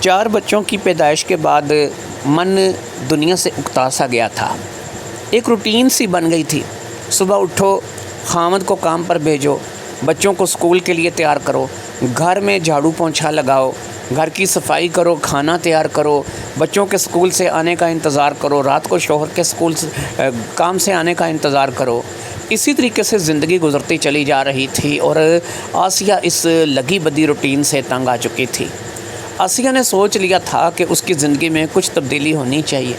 4 بچوں کی پیدائش کے بعد من دنیا سے اکتا سا گیا تھا۔ ایک روٹین سی بن گئی تھی، صبح اٹھو، خاوند کو کام پر بھیجو، بچوں کو اسکول کے لیے تیار کرو، گھر میں جھاڑو پونچھا لگاؤ، گھر کی صفائی کرو، کھانا تیار کرو، بچوں کے اسکول سے آنے کا انتظار کرو، رات کو شوہر کے کام سے آنے کا انتظار کرو۔ اسی طریقے سے زندگی گزرتی چلی جا رہی تھی اور آسیہ اس لگی بدی روٹین سے تنگ آ چکی تھی۔ آسیہ نے سوچ لیا تھا کہ اس کی زندگی میں کچھ تبدیلی ہونی چاہیے،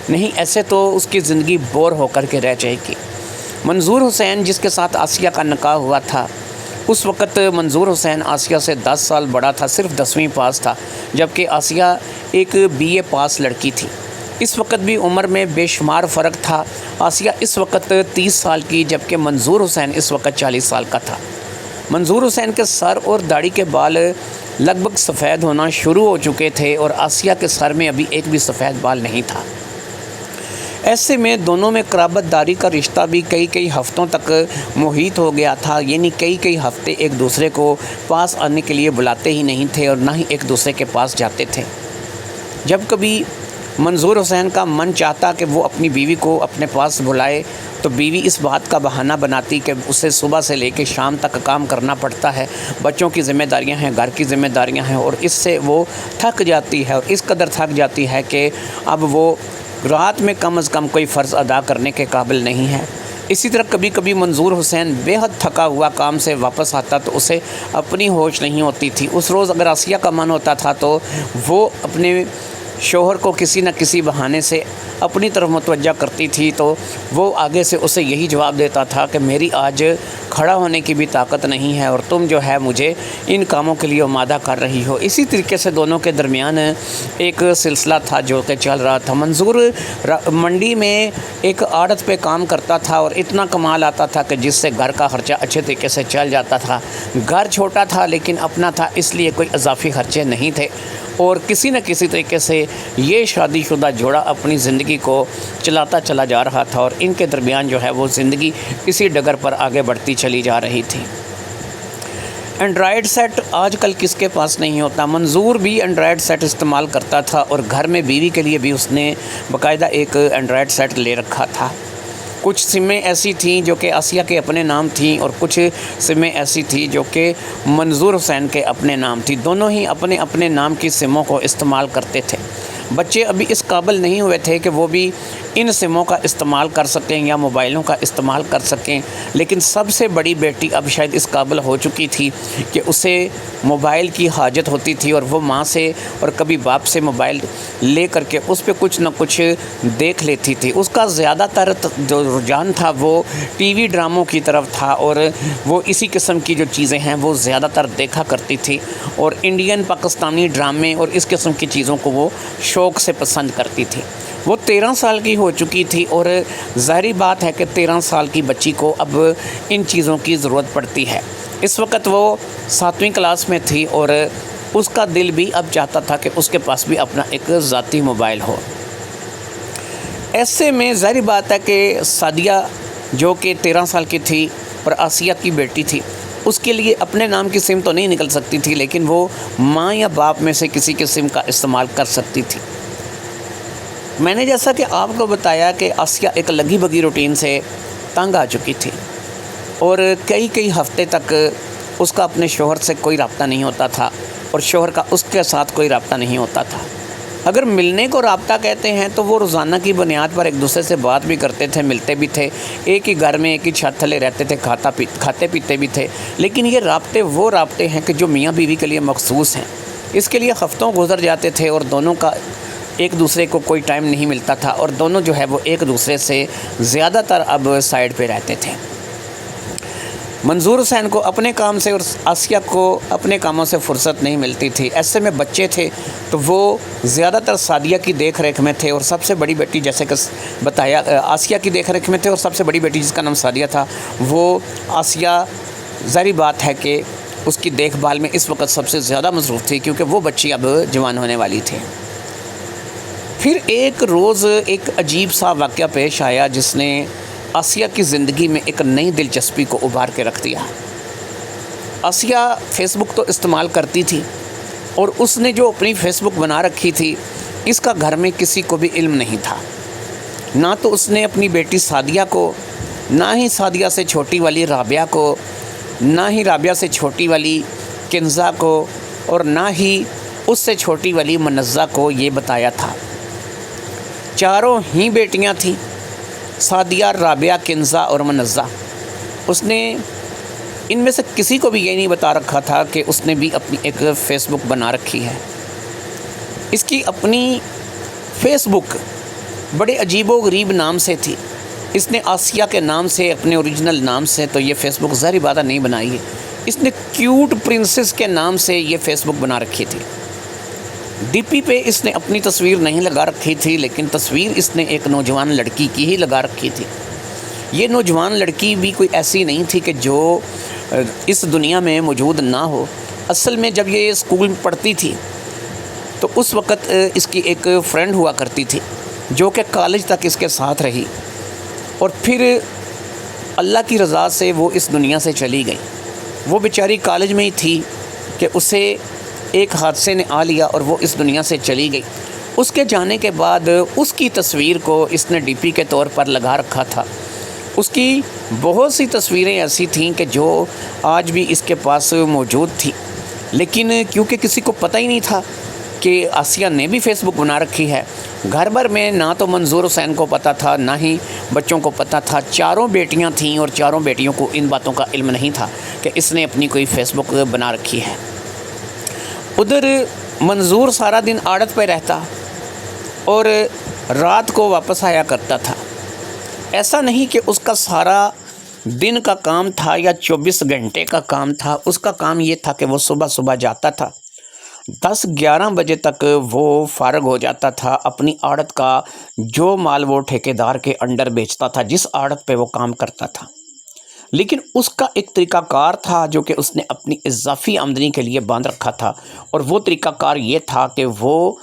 نہیں ایسے تو اس کی زندگی بور ہو کر کے رہ جائے گی۔ منظور حسین جس کے ساتھ آسیہ کا نکاح ہوا تھا، اس وقت منظور حسین آسیہ سے 10 سال بڑا تھا، صرف 10ویں پاس تھا، جبکہ آسیہ ایک BA پاس لڑکی تھی۔ اس وقت بھی عمر میں بے شمار فرق تھا۔ آسیہ اس وقت 30 سال کی، جبکہ منظور حسین اس وقت 40 سال کا تھا۔ منظور حسین کے سر اور داڑھی کے بال لگ بھگ سفید ہونا شروع ہو چکے تھے اور آسیہ کے سر میں ابھی ایک بھی سفید بال نہیں تھا۔ ایسے میں دونوں میں قرابت داری کا رشتہ بھی کئی ہفتوں تک محیط ہو گیا تھا، یعنی کئی ہفتے ایک دوسرے کو پاس آنے کے لیے بلاتے ہی نہیں تھے اور نہ ہی ایک دوسرے کے پاس جاتے تھے۔ جب کبھی منظور حسین کا من چاہتا کہ وہ اپنی بیوی کو اپنے پاس بلائے تو بیوی اس بات کا بہانہ بناتی کہ اسے صبح سے لے کے شام تک کام کرنا پڑتا ہے، بچوں کی ذمہ داریاں ہیں، گھر کی ذمہ داریاں ہیں، اور اس سے وہ تھک جاتی ہے اور اس قدر تھک جاتی ہے کہ اب وہ رات میں کم از کم کوئی فرض ادا کرنے کے قابل نہیں ہے۔ اسی طرح کبھی کبھی منظور حسین بے حد تھکا ہوا کام سے واپس آتا تو اسے اپنی ہوش نہیں ہوتی تھی۔ اس روز اگر آسیہ کا من ہوتا تھا تو وہ اپنے شوہر کو کسی نہ کسی بہانے سے اپنی طرف متوجہ کرتی تھی، تو وہ آگے سے اسے یہی جواب دیتا تھا کہ میری آج کھڑا ہونے کی بھی طاقت نہیں ہے اور تم جو ہے مجھے ان کاموں کے لیے آمادہ کر رہی ہو۔ اسی طریقے سے دونوں کے درمیان ایک سلسلہ تھا جو کہ چل رہا تھا۔ منظور منڈی میں ایک آڑت پہ کام کرتا تھا اور اتنا کمال آتا تھا کہ جس سے گھر کا خرچہ اچھے طریقے سے چل جاتا تھا۔ گھر چھوٹا تھا لیکن اپنا تھا، اس لیے کوئی اضافی خرچے نہیں تھے، اور کسی نہ کسی طریقے سے یہ شادی شدہ جوڑا اپنی زندگی کو چلاتا چلا جا رہا تھا اور ان کے درمیان جو ہے وہ زندگی اسی ڈگر پر آگے بڑھتی چلی جا رہی تھی۔ اینڈرائڈ سیٹ آج کل کس کے پاس نہیں ہوتا۔ منظور بھی اینڈرائڈ سیٹ استعمال کرتا تھا اور گھر میں بیوی کے لیے بھی اس نے باقاعدہ ایک اینڈرائڈ سیٹ لے رکھا تھا۔ کچھ سمیں ایسی تھیں جو کہ آسیہ کے اپنے نام تھیں اور کچھ سمیں ایسی تھیں جو کہ منظور حسین کے اپنے نام تھیں۔ دونوں ہی اپنے اپنے نام کی سموں کو استعمال کرتے تھے۔ بچے ابھی اس قابل نہیں ہوئے تھے کہ وہ بھی ان سموں کا استعمال کر سکیں یا موبائلوں کا استعمال کر سکیں، لیکن سب سے بڑی بیٹی اب شاید اس قابل ہو چکی تھی کہ اسے موبائل کی حاجت ہوتی تھی اور وہ ماں سے اور کبھی باپ سے موبائل لے کر کے اس پہ کچھ نہ کچھ دیکھ لیتی تھی۔ اس کا زیادہ تر جو رجحان تھا وہ ٹی وی ڈراموں کی طرف تھا اور وہ اسی قسم کی جو چیزیں ہیں وہ زیادہ تر دیکھا کرتی تھی، اور انڈین پاکستانی ڈرامے اور اس قسم کی چیزوں کو وہ شوق سے پسند کرتی تھی۔ وہ 13 سال کی ہو چکی تھی اور ظاہری بات ہے کہ 13 سال کی بچی کو اب ان چیزوں کی ضرورت پڑتی ہے۔ اس وقت وہ 7ویں کلاس میں تھی اور اس کا دل بھی اب چاہتا تھا کہ اس کے پاس بھی اپنا ایک ذاتی موبائل ہو۔ ایسے میں ظاہری بات ہے کہ سعدیہ جو کہ 13 سال کی تھی اور آسیہ کی بیٹی تھی، اس کے لیے اپنے نام کی سم تو نہیں نکل سکتی تھی، لیکن وہ ماں یا باپ میں سے کسی کی سم کا استعمال کر سکتی تھی۔ میں نے جیسا کہ آپ کو بتایا کہ آسیہ ایک لگی بگی روٹین سے تنگ آ چکی تھی اور کئی ہفتے تک اس کا اپنے شوہر سے کوئی رابطہ نہیں ہوتا تھا اور شوہر کا اس کے ساتھ کوئی رابطہ نہیں ہوتا تھا۔ اگر ملنے کو رابطہ کہتے ہیں تو وہ روزانہ کی بنیاد پر ایک دوسرے سے بات بھی کرتے تھے، ملتے بھی تھے، ایک ہی گھر میں ایک ہی چھت تلے رہتے تھے، کھاتے پیتے بھی تھے، لیکن یہ رابطے وہ رابطے ہیں کہ جو میاں بیوی کے لیے مخصوص ہیں۔ اس کے لیے ہفتوں گزر جاتے تھے اور دونوں کا ایک دوسرے کو کوئی ٹائم نہیں ملتا تھا اور دونوں جو ہے وہ ایک دوسرے سے زیادہ تر اب سائڈ پہ رہتے تھے۔ منظور حسین کو اپنے کام سے اور آسیہ کو اپنے کاموں سے فرصت نہیں ملتی تھی۔ ایسے میں بچے تھے تو وہ زیادہ تر سعدیہ کی دیکھ ریکھ میں تھے اور سب سے بڑی بیٹی جیسے کہ بتایا آسیہ کی دیکھ ریکھ میں تھے اور سب سے بڑی بیٹی جس کا نام سعدیہ تھا وہ آسیہ ظاہری بات ہے کہ اس کی دیکھ بھال میں اس وقت سب سے زیادہ مصروف تھی کیونکہ وہ بچی اب جوان ہونے والی تھی۔ پھر ایک روز ایک عجیب سا واقعہ پیش آیا جس نے آسیہ کی زندگی میں ایک نئی دلچسپی کو ابھار کے رکھ دیا۔ آسیہ فیس بک تو استعمال کرتی تھی اور اس نے جو اپنی فیس بک بنا رکھی تھی اس کا گھر میں کسی کو بھی علم نہیں تھا، نہ تو اس نے اپنی بیٹی سعدیہ کو، نہ ہی سعدیہ سے چھوٹی والی رابعہ کو، نہ ہی رابعہ سے چھوٹی والی کنزہ کو، اور نہ ہی اس سے چھوٹی والی منزہ کو یہ بتایا تھا۔ چاروں ہی بیٹیاں تھیں، سعدیہ، رابعہ، کنزہ اور منزہ۔ اس نے ان میں سے کسی کو بھی یہ نہیں بتا رکھا تھا کہ اس نے بھی اپنی ایک فیس بک بنا رکھی ہے۔ اس کی اپنی فیس بک بڑے عجیب و غریب نام سے تھی۔ اس نے آسیہ کے نام سے، اپنے اوریجنل نام سے تو یہ فیس بک ظاہر بات نہیں بنائی ہے، اس نے کیوٹ پرنسس کے نام سے یہ فیس بک بنا رکھی تھی۔ ڈی پی پہ اس نے اپنی تصویر نہیں لگا رکھی تھی، لیکن تصویر اس نے ایک نوجوان لڑکی کی ہی لگا رکھی تھی۔ یہ نوجوان لڑکی بھی کوئی ایسی نہیں تھی کہ جو اس دنیا میں موجود نہ ہو۔ اصل میں جب یہ اسکول میں پڑھتی تھی تو اس وقت اس کی ایک فرینڈ ہوا کرتی تھی جو کہ کالج تک اس کے ساتھ رہی، اور پھر اللہ کی رضا سے وہ اس دنیا سے چلی گئی۔ وہ بیچاری کالج میں ہی تھی کہ اسے ایک حادثے نے آ لیا اور وہ اس دنیا سے چلی گئی۔ اس کے جانے کے بعد اس کی تصویر کو اس نے ڈی پی کے طور پر لگا رکھا تھا۔ اس کی بہت سی تصویریں ایسی تھیں کہ جو آج بھی اس کے پاس موجود تھیں، لیکن کیونکہ کسی کو پتہ ہی نہیں تھا کہ آسیہ نے بھی فیس بک بنا رکھی ہے، گھر بھر میں نہ تو منظور حسین کو پتہ تھا نہ ہی بچوں کو پتہ تھا۔ چاروں بیٹیاں تھیں اور چاروں بیٹیوں کو ان باتوں کا علم نہیں تھا کہ اس نے اپنی کوئی فیس بک بنا رکھی ہے۔ ادھر منظور سارا دن آڑت پہ رہتا اور رات کو واپس آیا کرتا تھا۔ ایسا نہیں کہ اس کا سارا دن کا کام تھا یا 24 گھنٹے کا کام تھا، اس کا کام یہ تھا کہ وہ صبح جاتا تھا، 10-11 بجے تک وہ فارغ ہو جاتا تھا۔ اپنی آڑت کا جو مال وہ ٹھیکیدار کے انڈر بیچتا تھا، جس آڑت پہ وہ کام کرتا تھا، لیکن اس کا ایک طریقہ کار تھا جو کہ اس نے اپنی اضافی آمدنی کے لیے باندھ رکھا تھا، اور وہ طریقہ کار یہ تھا کہ وہ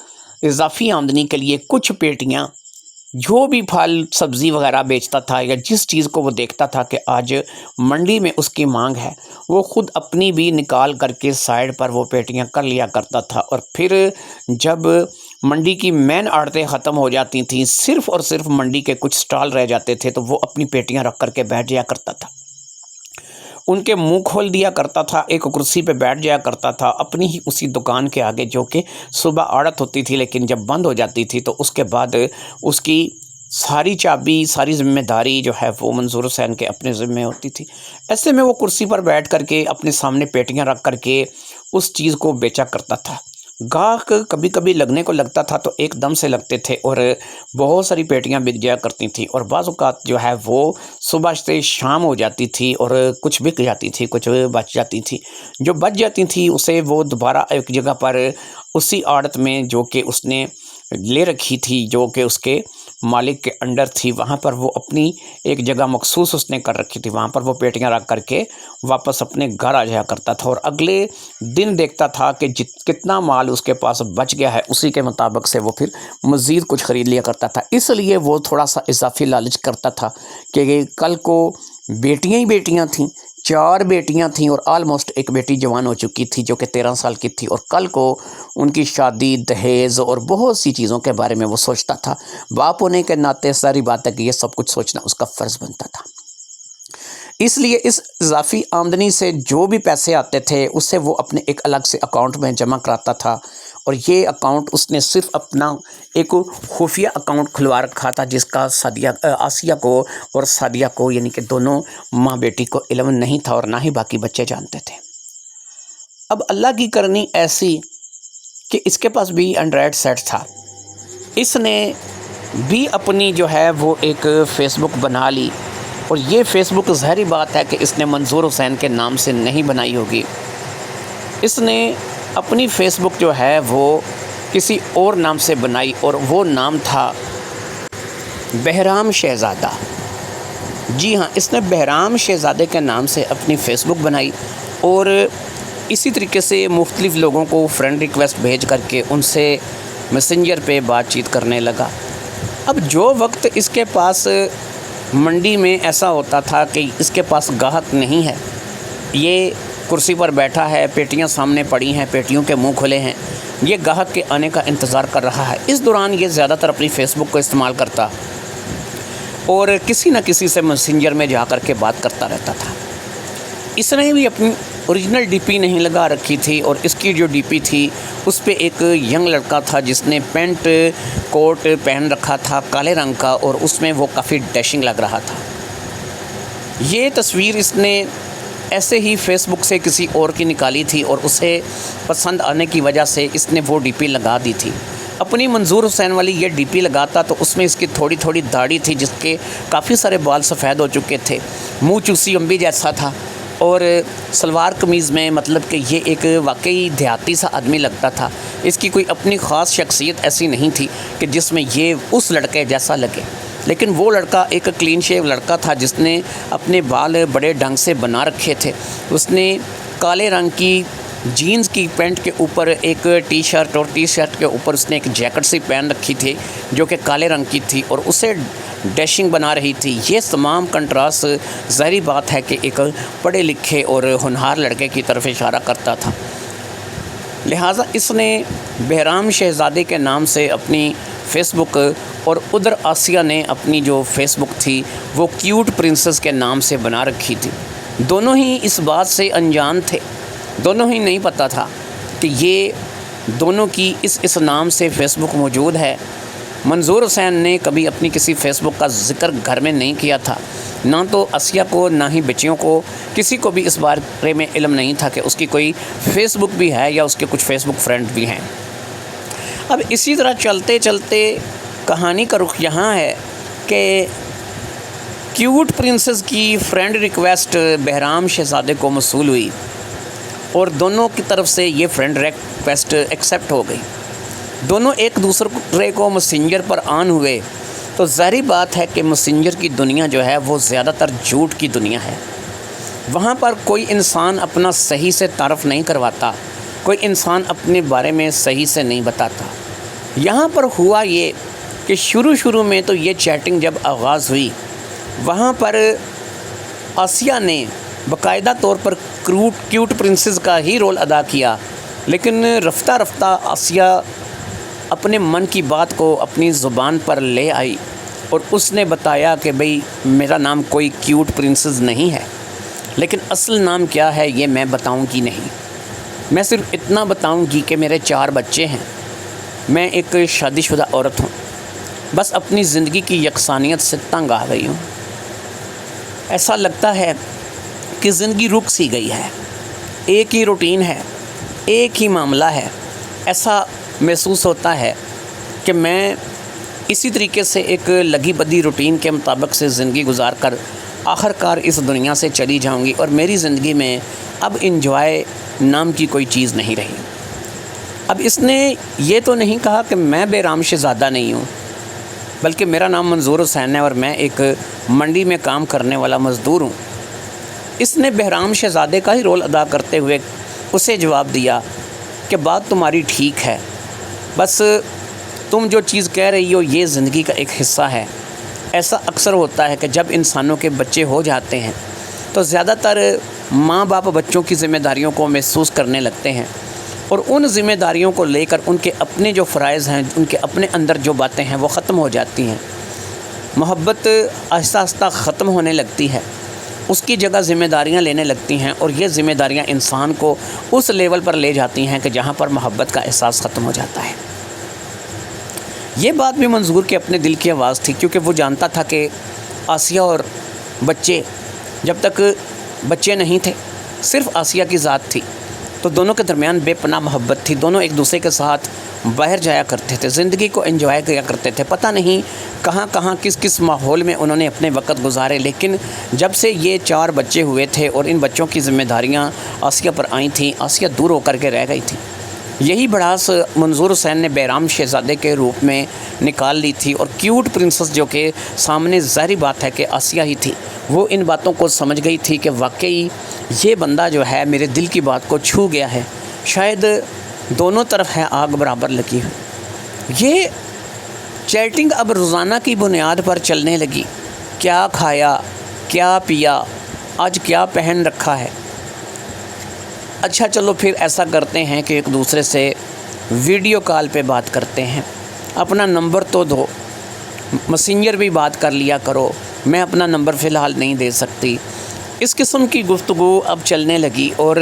اضافی آمدنی کے لیے کچھ پیٹیاں جو بھی پھل سبزی وغیرہ بیچتا تھا یا جس چیز کو وہ دیکھتا تھا کہ آج منڈی میں اس کی مانگ ہے، وہ خود اپنی بھی نکال کر کے سائیڈ پر وہ پیٹیاں کر لیا کرتا تھا، اور پھر جب منڈی کی مین آڑتیں ختم ہو جاتی تھیں، صرف اور صرف منڈی کے کچھ سٹال رہ جاتے تھے، تو وہ اپنی پیٹیاں رکھ کر کے بیٹھ جایا کرتا تھا، ان کے منہ کھول دیا کرتا تھا، ایک کرسی پہ بیٹھ جایا کرتا تھا اپنی ہی اسی دکان کے آگے، جو کہ صبح آڑت ہوتی تھی لیکن جب بند ہو جاتی تھی تو اس کے بعد اس کی ساری چابی، ساری ذمہ داری جو ہے وہ منظور حسین کے اپنے ذمہ ہوتی تھی۔ ایسے میں وہ کرسی پر بیٹھ کر کے اپنے سامنے پیٹیاں رکھ کر کے اس چیز کو بیچا کرتا تھا۔ گاہک کبھی کبھی لگنے کو لگتا تھا تو ایک دم سے لگتے تھے اور بہت ساری پیٹیاں بک جایا کرتی تھیں، اور بعض اوقات جو ہے وہ صبح سے شام ہو جاتی تھی اور کچھ بک جاتی تھی، کچھ بچ جاتی تھی۔ جو بچ جاتی تھی اسے وہ دوبارہ ایک جگہ پر اسی آڑت میں جو کہ اس نے لے رکھی تھی، جو کہ اس کے مالک کے انڈر تھی، وہاں پر وہ اپنی ایک جگہ مخصوص اس نے کر رکھی تھی، وہاں پر وہ پیٹیاں رکھ کر کے واپس اپنے گھر آ جایا کرتا تھا، اور اگلے دن دیکھتا تھا کہ کتنا مال اس کے پاس بچ گیا ہے، اسی کے مطابق سے وہ پھر مزید کچھ خرید لیا کرتا تھا۔ اس لیے وہ تھوڑا سا اضافی لالچ کرتا تھا کہ کل کو بیٹیاں ہی بیٹیاں تھیں، 4 بیٹیاں تھیں، اور آلموسٹ ایک بیٹی جوان ہو چکی تھی جو کہ 13 سال کی تھی، اور کل کو ان کی شادی، دہیز اور بہت سی چیزوں کے بارے میں وہ سوچتا تھا۔ باپ ہونے کے ناطے ساری بات ہے کہ یہ سب کچھ سوچنا اس کا فرض بنتا تھا۔ اس لیے اس اضافی آمدنی سے جو بھی پیسے آتے تھے اسے وہ اپنے ایک الگ سے اکاؤنٹ میں جمع کراتا تھا، اور یہ اکاؤنٹ اس نے صرف اپنا ایک خفیہ اکاؤنٹ کھلوا رکھا تھا، جس کا آسیہ کو اور سعدیہ کو، یعنی کہ دونوں ماں بیٹی کو علم نہیں تھا، اور نہ ہی باقی بچے جانتے تھے۔ اب اللہ کی کرنی ایسی کہ اس کے پاس بھی اینڈرائڈ سیٹ تھا، اس نے بھی اپنی جو ہے وہ ایک فیس بک بنا لی، اور یہ فیس بک ظاہری بات ہے کہ اس نے منظور حسین کے نام سے نہیں بنائی ہوگی، اس نے اپنی فیس بک جو ہے وہ کسی اور نام سے بنائی، اور وہ نام تھا بہرام شہزادہ۔ جی ہاں، اس نے بہرام شہزادے کے نام سے اپنی فیس بک بنائی، اور اسی طریقے سے مختلف لوگوں کو فرینڈ ریکویسٹ بھیج کر کے ان سے میسنجر پہ بات چیت کرنے لگا۔ اب جو وقت اس کے پاس منڈی میں ایسا ہوتا تھا کہ اس کے پاس گاہک نہیں ہے، یہ کرسی پر بیٹھا ہے، پیٹیاں سامنے پڑی ہیں، پیٹیوں کے منہ کھلے ہیں، یہ گاہک کے آنے کا انتظار کر رہا ہے۔ اس دوران یہ زیادہ تر اپنی فیس بک کو استعمال کرتا اور کسی نہ کسی سے میسنجر میں جا کر کے بات کرتا رہتا تھا۔ اس نے بھی اپنی اوریجنل ڈی پی نہیں لگا رکھی تھی، اور اس کی جو ڈی پی تھی اس پہ ایک ینگ لڑکا تھا جس نے پینٹ کوٹ پہن رکھا تھا کالے رنگ کا، اور اس میں وہ کافی ڈیشنگ لگ رہا تھا۔ یہ تصویر اس نے ایسے ہی فیس بک سے کسی اور کی نکالی تھی، اور اسے پسند آنے کی وجہ سے اس نے وہ ڈی پی لگا دی تھی۔ اپنی منظور حسین والی یہ ڈی پی لگاتا تو اس میں اس کی تھوڑی تھوڑی داڑھی تھی، جس کے کافی سارے بال سفید ہو چکے تھے، منہ چوسی امبی جیسا تھا، اور سلوار قمیض میں، مطلب کہ یہ ایک واقعی دیہاتی سا آدمی لگتا تھا۔ اس کی کوئی اپنی خاص شخصیت ایسی نہیں تھی کہ جس میں یہ اس لڑکے جیسا لگے، لیکن وہ لڑکا ایک کلین شیو لڑکا تھا جس نے اپنے بال بڑے ڈھنگ سے بنا رکھے تھے۔ اس نے کالے رنگ کی جینز کی پینٹ کے اوپر ایک ٹی شرٹ، اور ٹی شرٹ کے اوپر اس نے ایک جیکٹ سی پہن رکھی تھی جو کہ کالے رنگ کی تھی، اور اسے ڈیشنگ بنا رہی تھی۔ یہ تمام کنٹراسٹ ظاہری بات ہے کہ ایک پڑھے لکھے اور ہونہار لڑکے کی طرف اشارہ کرتا تھا۔ لہٰذا اس نے بہرام شہزادے کے نام سے اپنی فیس بک، اور ادھر آسیہ نے اپنی جو فیس بک تھی وہ کیوٹ پرنسس کے نام سے بنا رکھی تھی۔ دونوں ہی اس بات سے انجان تھے، دونوں ہی نہیں پتہ تھا کہ یہ دونوں کی اس نام سے فیس بک موجود ہے۔ منظور حسین نے کبھی اپنی کسی فیس بک کا ذکر گھر میں نہیں کیا تھا، نہ تو آسیہ کو، نہ ہی بچیوں کو، کسی کو بھی اس بارے میں علم نہیں تھا کہ اس کی کوئی فیس بک بھی ہے یا اس کے کچھ فیس بک فرینڈ بھی ہیں۔ اب اسی طرح چلتے چلتے کہانی کا رخ یہاں ہے کہ کیوٹ پرنسس کی فرینڈ ریکویسٹ بہرام شہزادے کو موصول ہوئی، اور دونوں کی طرف سے یہ فرینڈ ریکویسٹ ایکسیپٹ ہو گئی۔ دونوں ایک دوسرے کو میسنجر پر آن ہوئے، تو ظاہری بات ہے کہ میسنجر کی دنیا جو ہے وہ زیادہ تر جھوٹ کی دنیا ہے۔ وہاں پر کوئی انسان اپنا صحیح سے تعارف نہیں کرواتا، کوئی انسان اپنے بارے میں صحیح سے نہیں بتاتا۔ یہاں پر ہوا یہ کہ شروع میں تو یہ چیٹنگ جب آغاز ہوئی، وہاں پر آسیہ نے باقاعدہ طور پر کیوٹ پرنسس کا ہی رول ادا کیا، لیکن رفتہ رفتہ آسیہ اپنے من کی بات کو اپنی زبان پر لے آئی، اور اس نے بتایا کہ بھئی میرا نام کوئی کیوٹ پرنسس نہیں ہے، لیکن اصل نام کیا ہے یہ میں بتاؤں گی نہیں۔ میں صرف اتنا بتاؤں گی کہ میرے 4 بچے ہیں، میں ایک شادی شدہ عورت ہوں، بس اپنی زندگی کی یکسانیت سے تنگ آ گئی ہوں۔ ایسا لگتا ہے کہ زندگی رک سی گئی ہے، ایک ہی روٹین ہے، ایک ہی معاملہ ہے۔ ایسا محسوس ہوتا ہے کہ میں اسی طریقے سے ایک لگی بدی روٹین کے مطابق سے زندگی گزار کر آخر کار اس دنیا سے چلی جاؤں گی، اور میری زندگی میں اب انجوائے نام کی کوئی چیز نہیں رہی۔ اب اس نے یہ تو نہیں کہا کہ میں بہرام شہزادہ نہیں ہوں، بلکہ میرا نام منظور حسین ہے اور میں ایک منڈی میں کام کرنے والا مزدور ہوں۔ اس نے بہرام شہزادے کا ہی رول ادا کرتے ہوئے اسے جواب دیا کہ بات تمہاری ٹھیک ہے، بس تم جو چیز کہہ رہی ہو یہ زندگی کا ایک حصہ ہے۔ ایسا اکثر ہوتا ہے کہ جب انسانوں کے بچے ہو جاتے ہیں تو زیادہ تر ماں باپ بچوں کی ذمہ داریوں کو محسوس کرنے لگتے ہیں، اور ان ذمہ داریوں کو لے کر ان کے اپنے جو فرائض ہیں، ان کے اپنے اندر جو باتیں ہیں وہ ختم ہو جاتی ہیں۔ محبت آہستہ آہستہ ختم ہونے لگتی ہے، اس کی جگہ ذمہ داریاں لینے لگتی ہیں، اور یہ ذمہ داریاں انسان کو اس لیول پر لے جاتی ہیں کہ جہاں پر محبت کا احساس ختم ہو جاتا ہے۔ یہ بات بھی منظور کے اپنے دل کی آواز تھی، کیونکہ وہ جانتا تھا کہ آسیہ اور بچے، جب تک بچے نہیں تھے صرف آسیہ کی ذات تھی، تو دونوں کے درمیان بے پناہ محبت تھی۔ دونوں ایک دوسرے کے ساتھ باہر جایا کرتے تھے، زندگی کو انجوائے کیا کرتے تھے۔ پتہ نہیں کہاں کس ماحول میں انہوں نے اپنے وقت گزارے، لیکن جب سے یہ 4 بچے ہوئے تھے اور ان بچوں کی ذمہ داریاں آسیہ پر آئی تھیں، آسیہ دور ہو کر کے رہ گئی تھی۔ یہی بڑاس منظور حسین نے بہرام شہزادے کے روپ میں نکال لی تھی، اور کیوٹ پرنسس جو کہ سامنے ظاہری بات ہے کہ آسیہ ہی تھی، وہ ان باتوں کو سمجھ گئی تھی کہ واقعی یہ بندہ جو ہے میرے دل کی بات کو چھو گیا ہے، شاید دونوں طرف ہے آگ برابر لگی ہوئی۔ یہ چیٹنگ اب روزانہ کی بنیاد پر چلنے لگی، کیا کھایا، کیا پیا، آج کیا پہن رکھا ہے، اچھا چلو پھر ایسا کرتے ہیں کہ ایک دوسرے سے ویڈیو کال پہ بات کرتے ہیں، اپنا نمبر تو دو، میسنجر بھی بات کر لیا کرو، میں اپنا نمبر فی الحال نہیں دے سکتی۔ اس قسم کی گفتگو اب چلنے لگی اور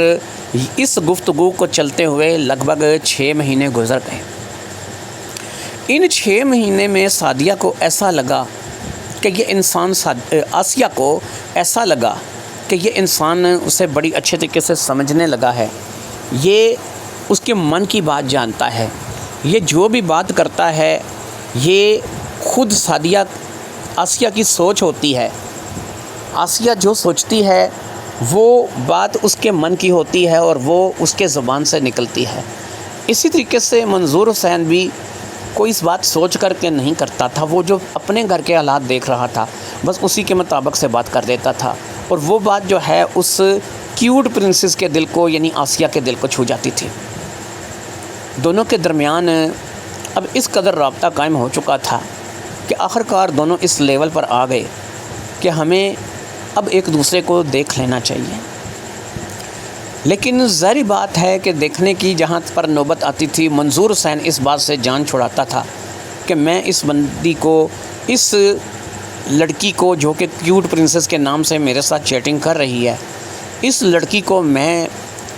اس گفتگو کو چلتے ہوئے لگ بھگ 6 مہینے گزر گئے۔ ان 6 مہینے میں سعدیہ کو ایسا لگا کہ یہ انسان آسیہ کو ایسا لگا کہ یہ انسان اسے بڑی اچھے طریقے سے سمجھنے لگا ہے، یہ اس کے من کی بات جانتا ہے، یہ جو بھی بات کرتا ہے یہ خود سعدیہ آسیہ کی سوچ ہوتی ہے، آسیہ جو سوچتی ہے وہ بات اس کے من کی ہوتی ہے اور وہ اس کے زبان سے نکلتی ہے۔ اسی طریقے سے منظور حسین بھی کوئی اس بات سوچ کر کے نہیں کرتا تھا، وہ جو اپنے گھر کے حالات دیکھ رہا تھا بس اسی کے مطابق سے بات کر دیتا تھا، اور وہ بات جو ہے اس کیوٹ پرنسس کے دل کو یعنی آسیہ کے دل کو چھو جاتی تھی۔ دونوں کے درمیان اب اس قدر رابطہ قائم ہو چکا تھا کہ آخرکار دونوں اس لیول پر آ گئے کہ ہمیں اب ایک دوسرے کو دیکھ لینا چاہیے۔ لیکن ظاہری بات ہے کہ دیکھنے کی جہاں پر نوبت آتی تھی، منظور حسین اس بات سے جان چھڑاتا تھا کہ میں اس بندی کو، اس لڑکی کو جو کہ کیوٹ پرنسس کے نام سے میرے ساتھ چیٹنگ کر رہی ہے، اس لڑکی کو میں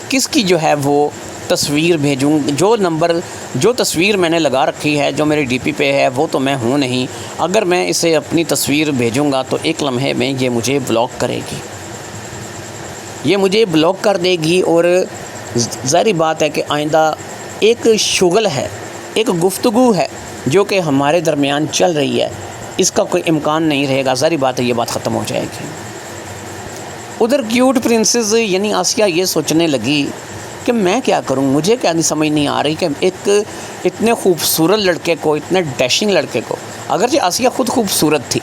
کس کی جو ہے وہ تصویر بھیجوں، جو تصویر میں نے لگا رکھی ہے، جو میری ڈی پی پہ ہے وہ تو میں ہوں نہیں، اگر میں اسے اپنی تصویر بھیجوں گا تو ایک لمحے میں یہ مجھے بلاک کرے گی، یہ مجھے بلاک کر دے گی، اور ظاہری بات ہے کہ آئندہ ایک شغل ہے، ایک گفتگو ہے جو کہ ہمارے درمیان چل رہی ہے، اس کا کوئی امکان نہیں رہے گا، ظاہری بات ہے یہ بات ختم ہو جائے گی۔ ادھر کیوٹ پرنسس یعنی آسیہ یہ سوچنے لگی کہ میں کیا کروں، مجھے کیا نہیں سمجھ نہیں آ رہی کہ ایک اتنے خوبصورت لڑکے کو، اتنے ڈیشنگ لڑکے کو، اگرچہ آسیہ خود خوبصورت تھی،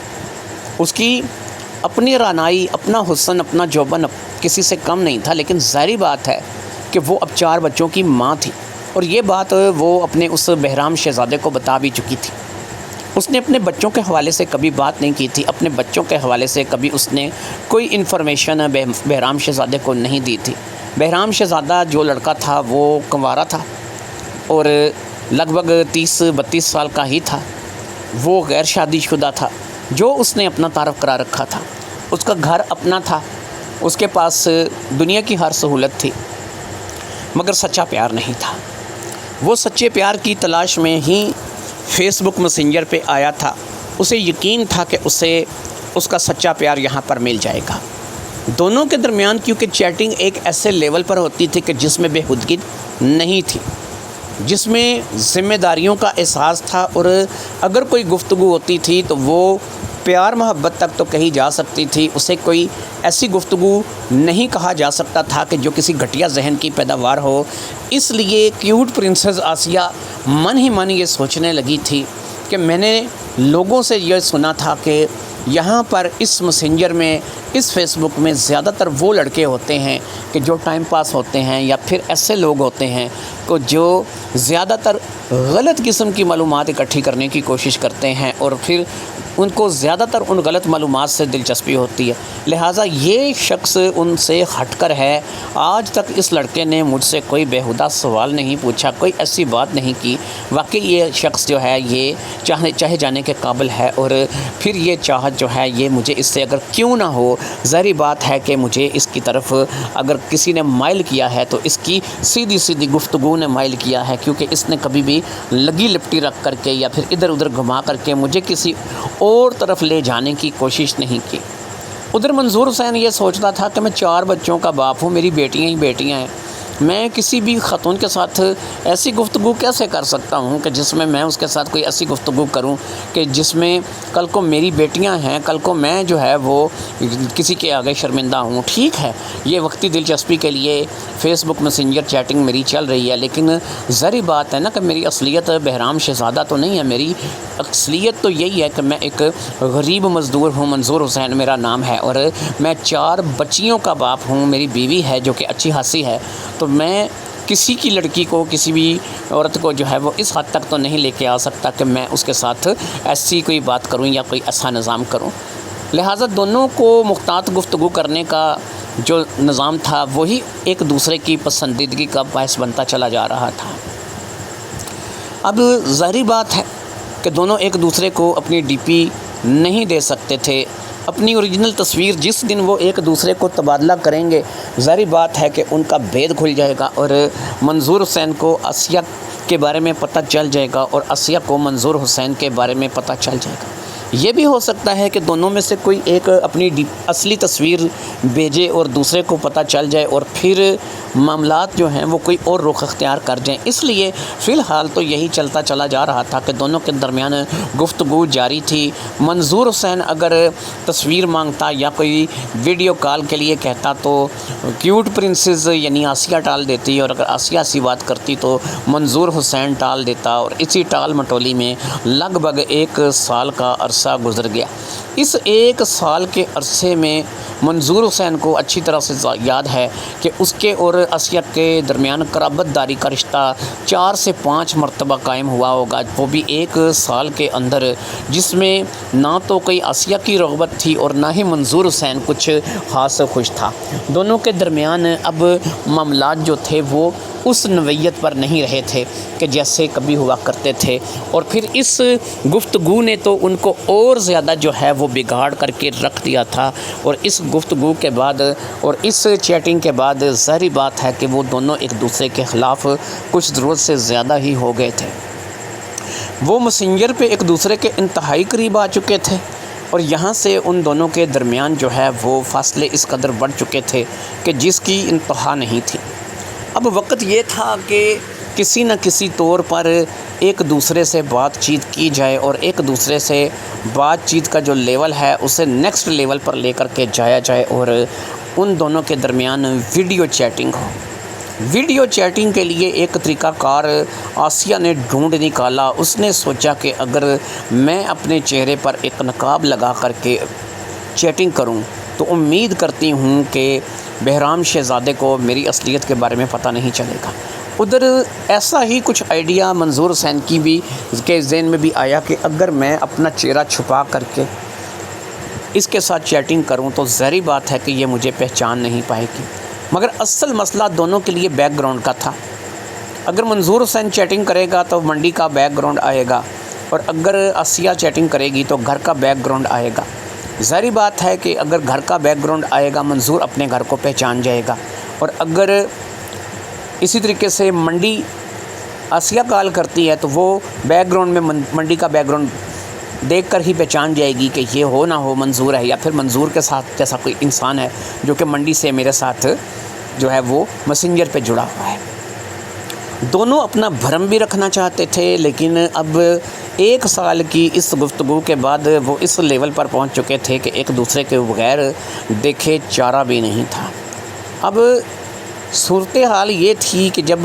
اس کی اپنی رعنائی، اپنا حسن، اپنا جوبن کسی سے کم نہیں تھا، لیکن ظاہری بات ہے کہ وہ اب 4 بچوں کی ماں تھی، اور یہ بات وہ اپنے اس بہرام شہزادے کو بتا بھی چکی تھی۔ اس نے اپنے بچوں کے حوالے سے کبھی بات نہیں کی تھی، اپنے بچوں کے حوالے سے کبھی اس نے کوئی انفارمیشن بہرام شہزادے کو نہیں دی تھی۔ بہرام شہزادہ جو لڑکا تھا وہ کنوارا تھا اور لگ بھگ 30-32 سال کا ہی تھا، وہ غیر شادی شدہ تھا، جو اس نے اپنا تعارف کرا رکھا تھا، اس کا گھر اپنا تھا، اس کے پاس دنیا کی ہر سہولت تھی، مگر سچا پیار نہیں تھا۔ وہ سچے پیار کی تلاش میں ہی فیس بک میسنجر پہ آیا تھا، اسے یقین تھا کہ اسے اس کا سچا پیار یہاں پر مل جائے گا۔ دونوں کے درمیان کیونکہ چیٹنگ ایک ایسے لیول پر ہوتی تھی کہ جس میں بے خودگی نہیں تھی، جس میں ذمہ داریوں کا احساس تھا، اور اگر کوئی گفتگو ہوتی تھی تو وہ پیار محبت تک تو کہی جا سکتی تھی، اسے کوئی ایسی گفتگو نہیں کہا جا سکتا تھا کہ جو کسی گھٹیا ذہن کی پیداوار ہو۔ اس لیے کیوٹ پرنسس آسیہ من ہی من یہ سوچنے لگی تھی کہ میں نے لوگوں سے یہ سنا تھا کہ یہاں پر اس میسنجر میں، اس فیس بک میں زیادہ تر وہ لڑکے ہوتے ہیں کہ جو ٹائم پاس ہوتے ہیں، یا پھر ایسے لوگ ہوتے ہیں کہ جو زیادہ تر غلط قسم کی معلومات اکٹھی کرنے کی کوشش کرتے ہیں، اور پھر ان کو زیادہ تر ان غلط معلومات سے دلچسپی ہوتی ہے۔ لہٰذا یہ شخص ان سے ہٹ کر ہے۔ آج تک اس لڑکے نے مجھ سے کوئی بیہودہ سوال نہیں پوچھا، کوئی ایسی بات نہیں کی، واقعی یہ شخص جو ہے یہ چاہے جانے کے قابل ہے، اور پھر یہ چاہت جو ہے یہ مجھے اس سے اگر کیوں نہ ہو، ظاہری بات ہے کہ مجھے اس کی طرف اگر کسی نے مائل کیا ہے تو اس کی سیدھی گفتگو نے مائل کیا ہے، کیونکہ اس نے کبھی بھی لگی لپٹی رکھ کر کے یا پھر ادھر ادھر گھما کر کے مجھے کسی اور طرف لے جانے کی کوشش نہیں کی۔ ادھر منظور حسین یہ سوچتا تھا کہ میں 4 بچوں کا باپ ہوں، میری بیٹیاں ہی بیٹیاں ہیں، میں کسی بھی خاتون کے ساتھ ایسی گفتگو کیسے کر سکتا ہوں کہ جس میں اس کے ساتھ کوئی ایسی گفتگو کروں کہ جس میں کل کو میری بیٹیاں ہیں، کل کو میں جو ہے وہ کسی کے آگے شرمندہ ہوں۔ ٹھیک ہے، یہ وقتی دلچسپی کے لیے فیس بک میسنجر چیٹنگ میری چل رہی ہے، لیکن ظاہری بات ہے نا کہ میری اصلیت بہرام شہزادہ تو نہیں ہے، میری اصلیت تو یہی ہے کہ میں ایک غریب مزدور ہوں، منظور حسین میرا نام ہے، اور میں 4 بچیوں کا باپ ہوں، میری بیوی ہے جو کہ اچھی خاصی ہے، تو میں کسی کی لڑکی کو، کسی بھی عورت کو جو ہے وہ اس حد تک تو نہیں لے کے آ سکتا کہ میں اس کے ساتھ ایسی کوئی بات کروں یا کوئی ایسا نظام کروں۔ لہٰذا دونوں کو محتاط گفتگو کرنے کا جو نظام تھا وہی ایک دوسرے کی پسندیدگی کا باعث بنتا چلا جا رہا تھا۔ اب ظاہری بات ہے کہ دونوں ایک دوسرے کو اپنی ڈی پی نہیں دے سکتے تھے، اپنی اوریجنل تصویر جس دن وہ ایک دوسرے کو تبادلہ کریں گے ظاہری بات ہے کہ ان کا بھید کھل جائے گا اور منظور حسین کو آسیہ کے بارے میں پتہ چل جائے گا اور آسیہ کو منظور حسین کے بارے میں پتہ چل جائے گا۔ یہ بھی ہو سکتا ہے کہ دونوں میں سے کوئی ایک اپنی اصلی تصویر بھیجے اور دوسرے کو پتہ چل جائے اور پھر معاملات جو ہیں وہ کوئی اور رخ اختیار کر جائیں۔ اس لیے فی الحال تو یہی چلتا چلا جا رہا تھا کہ دونوں کے درمیان گفتگو جاری تھی۔ منظور حسین اگر تصویر مانگتا یا کوئی ویڈیو کال کے لیے کہتا تو کیوٹ پرنسز یعنی آسیہ ٹال دیتی، اور اگر آسیہ سی بات کرتی تو منظور حسین ٹال دیتا، اور اسی ٹال مٹولی میں لگ بھگ 1 سال کا عرصہ گزر گیا۔ اس 1 سال کے عرصے میں منظور حسین کو اچھی طرح سے یاد ہے کہ اس کے اور آسیہ کے درمیان قرابت داری کا رشتہ 4 سے 5 مرتبہ قائم ہوا ہوگا، وہ بھی 1 سال کے اندر، جس میں نہ تو کوئی آسیہ کی رغبت تھی اور نہ ہی منظور حسین کچھ خاص خوش تھا۔ دونوں کے درمیان اب معاملات جو تھے وہ اس نوعیت پر نہیں رہے تھے کہ جیسے کبھی ہوا کرتے تھے، اور پھر اس گفتگو نے تو ان کو اور زیادہ جو ہے وہ بگاڑ کر کے رکھ دیا تھا، اور اس گفتگو کے بعد اور اس چیٹنگ کے بعد ظاہری بات ہے کہ وہ دونوں ایک دوسرے کے خلاف کچھ ضرورت سے زیادہ ہی ہو گئے تھے۔ وہ میسنجر پہ ایک دوسرے کے انتہائی قریب آ چکے تھے، اور یہاں سے ان دونوں کے درمیان جو ہے وہ فاصلے اس قدر بڑھ چکے تھے کہ جس کی انتہا نہیں تھی۔ اب وقت یہ تھا کہ کسی نہ کسی طور پر ایک دوسرے سے بات چیت کی جائے اور ایک دوسرے سے بات چیت کا جو لیول ہے اسے نیکسٹ لیول پر لے کر کے جایا جائے، اور ان دونوں کے درمیان ویڈیو چیٹنگ ہو۔ ویڈیو چیٹنگ کے لیے ایک طریقہ کار آسیہ نے ڈھونڈ نکالا۔ اس نے سوچا کہ اگر میں اپنے چہرے پر ایک نقاب لگا کر کے چیٹنگ کروں تو امید کرتی ہوں کہ بہرام شہزادے کو میری اصلیت کے بارے میں پتہ نہیں چلے گا۔ ادھر ایسا ہی کچھ آئیڈیا منظور حسین کی بھی کے ذہن میں بھی آیا کہ اگر میں اپنا چہرہ چھپا کر کے اس کے ساتھ چیٹنگ کروں تو ظاہری بات ہے کہ یہ مجھے پہچان نہیں پائے گی، مگر اصل مسئلہ دونوں کے لیے بیک گراؤنڈ کا تھا۔ اگر منظور حسین چیٹنگ کرے گا تو منڈی کا بیک گراؤنڈ آئے گا، اور اگر آسیہ چیٹنگ کرے گی تو گھر کا بیک گراؤنڈ آئے گا۔ ظاہری بات ہے کہ اگر گھر کا بیک گراؤنڈ آئے گا منظور اپنے گھر کو پہچان جائے گا، اور اگر اسی طریقے سے منڈی آسیہ کال کرتی ہے تو وہ بیک گراؤنڈ میں منڈی کا بیک گراؤنڈ دیکھ کر ہی پہچان جائے گی کہ یہ ہو نہ ہو منظور ہے، یا پھر منظور کے ساتھ جیسا کوئی انسان ہے جو کہ منڈی سے میرے ساتھ جو ہے وہ میسنجر پہ جڑا ہوا ہے۔ دونوں اپنا بھرم بھی رکھنا چاہتے تھے، لیکن اب 1 سال کی اس گفتگو کے بعد وہ اس لیول پر پہنچ چکے تھے کہ ایک دوسرے کے بغیر دیکھے چارہ بھی نہیں تھا۔ اب صورتحال یہ تھی کہ جب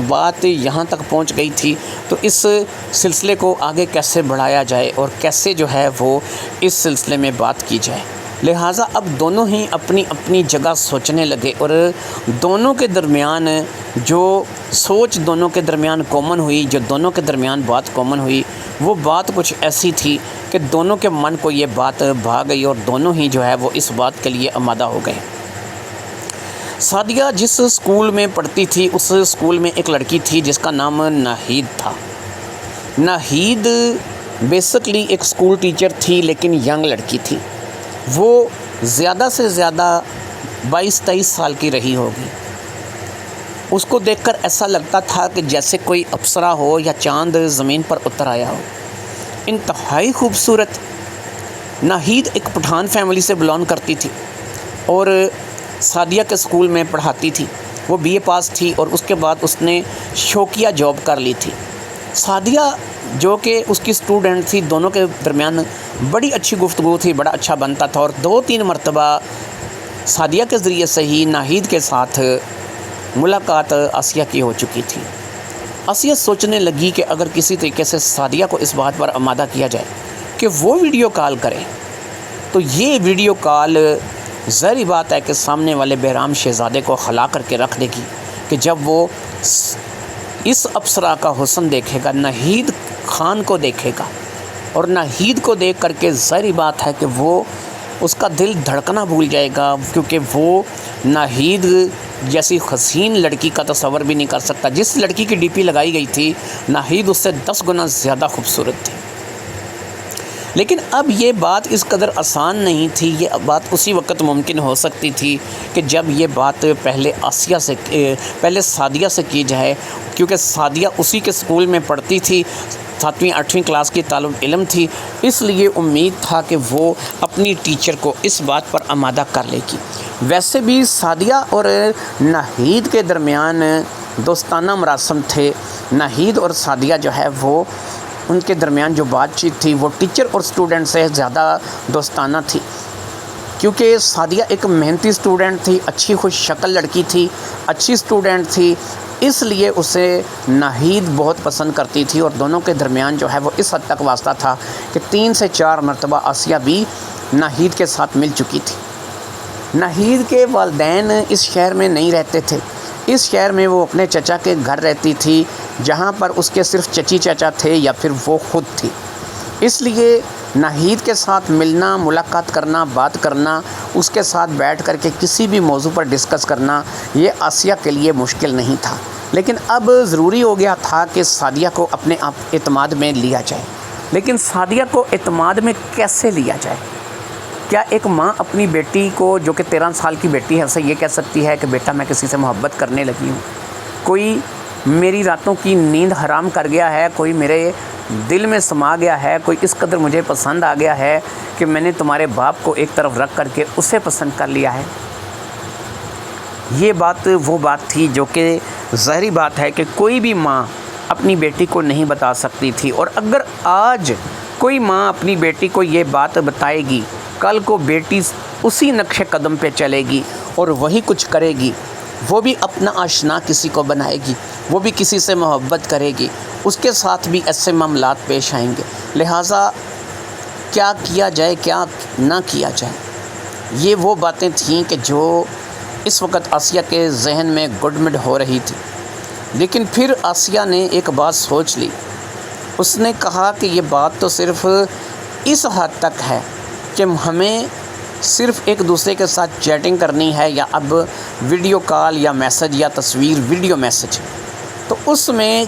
بات یہاں تک پہنچ گئی تھی تو اس سلسلے کو آگے کیسے بڑھایا جائے اور کیسے جو ہے وہ اس سلسلے میں بات کی جائے۔ لہٰذا اب دونوں ہی اپنی اپنی جگہ سوچنے لگے، اور دونوں کے درمیان جو سوچ دونوں کے درمیان کامن ہوئی، جو دونوں کے درمیان بات کامن ہوئی، وہ بات کچھ ایسی تھی کہ دونوں کے من کو یہ بات بھا گئی، اور دونوں ہی جو ہے وہ اس بات کے لیے آمادہ ہو گئے۔ سعدیہ جس اسکول میں پڑھتی تھی اس اسکول میں ایک لڑکی تھی جس کا نام ناہید تھا۔ ناہید بیسکلی ایک اسکول ٹیچر تھی، لیکن ینگ لڑکی تھی۔ وہ زیادہ سے زیادہ 22-23 سال کی رہی ہوگی۔ اس کو دیکھ کر ایسا لگتا تھا کہ جیسے کوئی اپسرا ہو یا چاند زمین پر اتر آیا ہو۔ انتہائی خوبصورت۔ ناہید ایک پٹھان فیملی سے بلانگ کرتی تھی اور سعدیہ کے اسکول میں پڑھاتی تھی۔ وہ BA پاس تھی اور اس کے بعد اس نے شوقیہ جاب کر لی تھی۔ سعدیہ جو کہ اس کی اسٹوڈنٹ تھی، دونوں کے درمیان بڑی اچھی گفتگو تھی، بڑا اچھا بنتا تھا، اور 2-3 مرتبہ سعدیہ کے ذریعے سے ہی ناہید کے ساتھ ملاقات آسیہ کی ہو چکی تھی۔ آسیہ سوچنے لگی کہ اگر کسی طریقے سے سعدیہ کو اس بات پر آمادہ کیا جائے کہ وہ ویڈیو کال کرے تو یہ ویڈیو کال ظاہری بات ہے کہ سامنے والے بہرام شہزادے کو خلا کر کے رکھ دے گی کہ جب وہ اس اپسرا کا حسن دیکھے گا، ناہید خان کو دیکھے گا، اور ناہید کو دیکھ کر کے ظاہری بات ہے کہ وہ اس کا دل دھڑکنا بھول جائے گا، کیونکہ وہ ناہید جیسی حسین لڑکی کا تصور بھی نہیں کر سکتا۔ جس لڑکی کی ڈی پی لگائی گئی تھی، ناہید اس سے 10 گنا زیادہ خوبصورت تھی۔ لیکن اب یہ بات اس قدر آسان نہیں تھی، یہ بات اسی وقت ممکن ہو سکتی تھی کہ جب یہ بات پہلے سعدیہ سے کی جائے، کیونکہ سعدیہ اسی کے اسکول میں پڑھتی تھی، 7ویں 8ویں کلاس کی طالب علم تھی، اس لیے امید تھا کہ وہ اپنی ٹیچر کو اس بات پر آمادہ کر لے گی۔ ویسے بھی سعدیہ اور ناہید کے درمیان دوستانہ مراسم تھے۔ ناہید اور سعدیہ جو ہے وہ ان کے درمیان جو بات چیت تھی وہ ٹیچر اور اسٹوڈنٹ سے زیادہ دوستانہ تھی، کیونکہ سعدیہ ایک محنتی اسٹوڈنٹ تھی، اچھی خوش شکل لڑکی تھی، اچھی اسٹوڈنٹ تھی، اس لیے اسے ناہید بہت پسند کرتی تھی، اور دونوں کے درمیان جو ہے وہ اس حد تک واسطہ تھا کہ 3 سے 4 مرتبہ آسیہ بھی ناہید کے ساتھ مل چکی تھی۔ ناہید کے والدین اس شہر میں نہیں رہتے تھے، اس شہر میں وہ اپنے چچا کے گھر رہتی تھی، جہاں پر اس کے صرف چچی چچا تھے یا پھر وہ خود تھی۔ اس لیے ناہید کے ساتھ ملنا، ملاقات کرنا، بات کرنا، اس کے ساتھ بیٹھ کر کے کسی بھی موضوع پر ڈسکس کرنا، یہ آسیہ کے لیے مشکل نہیں تھا۔ لیکن اب ضروری ہو گیا تھا کہ سعدیہ کو اپنے اعتماد میں لیا جائے۔ لیکن سعدیہ کو اعتماد میں کیسے لیا جائے؟ کیا ایک ماں اپنی بیٹی کو، جو کہ 13 سال کی بیٹی ہے، اسے یہ کہہ سکتی ہے کہ بیٹا میں کسی سے محبت کرنے لگی ہوں، کوئی میری راتوں کی نیند حرام کر گیا ہے، کوئی میرے دل میں سما گیا ہے، کوئی اس قدر مجھے پسند آ گیا ہے کہ میں نے تمہارے باپ کو ایک طرف رکھ کر کے اسے پسند کر لیا ہے؟ یہ بات وہ بات تھی جو کہ ظاہری بات ہے کہ کوئی بھی ماں اپنی بیٹی کو نہیں بتا سکتی تھی، اور اگر آج کوئی ماں اپنی بیٹی کو یہ بات بتائے گی، کل کو بیٹی اسی نقش قدم پہ چلے گی اور وہی کچھ کرے گی، وہ بھی اپنا آشنا کسی کو بنائے گی، وہ بھی کسی سے محبت کرے گی، اس کے ساتھ بھی ایسے معاملات پیش آئیں گے۔ لہٰذا کیا کیا جائے، کیا نہ کیا جائے، یہ وہ باتیں تھیں کہ جو اس وقت آسیہ کے ذہن میں گڈمڈ ہو رہی تھی۔ لیکن پھر آسیہ نے ایک بات سوچ لی، اس نے کہا کہ یہ بات تو صرف اس حد تک ہے کہ ہمیں صرف ایک دوسرے کے ساتھ چیٹنگ کرنی ہے، یا اب ویڈیو کال یا میسج یا تصویر ویڈیو میسج، تو اس میں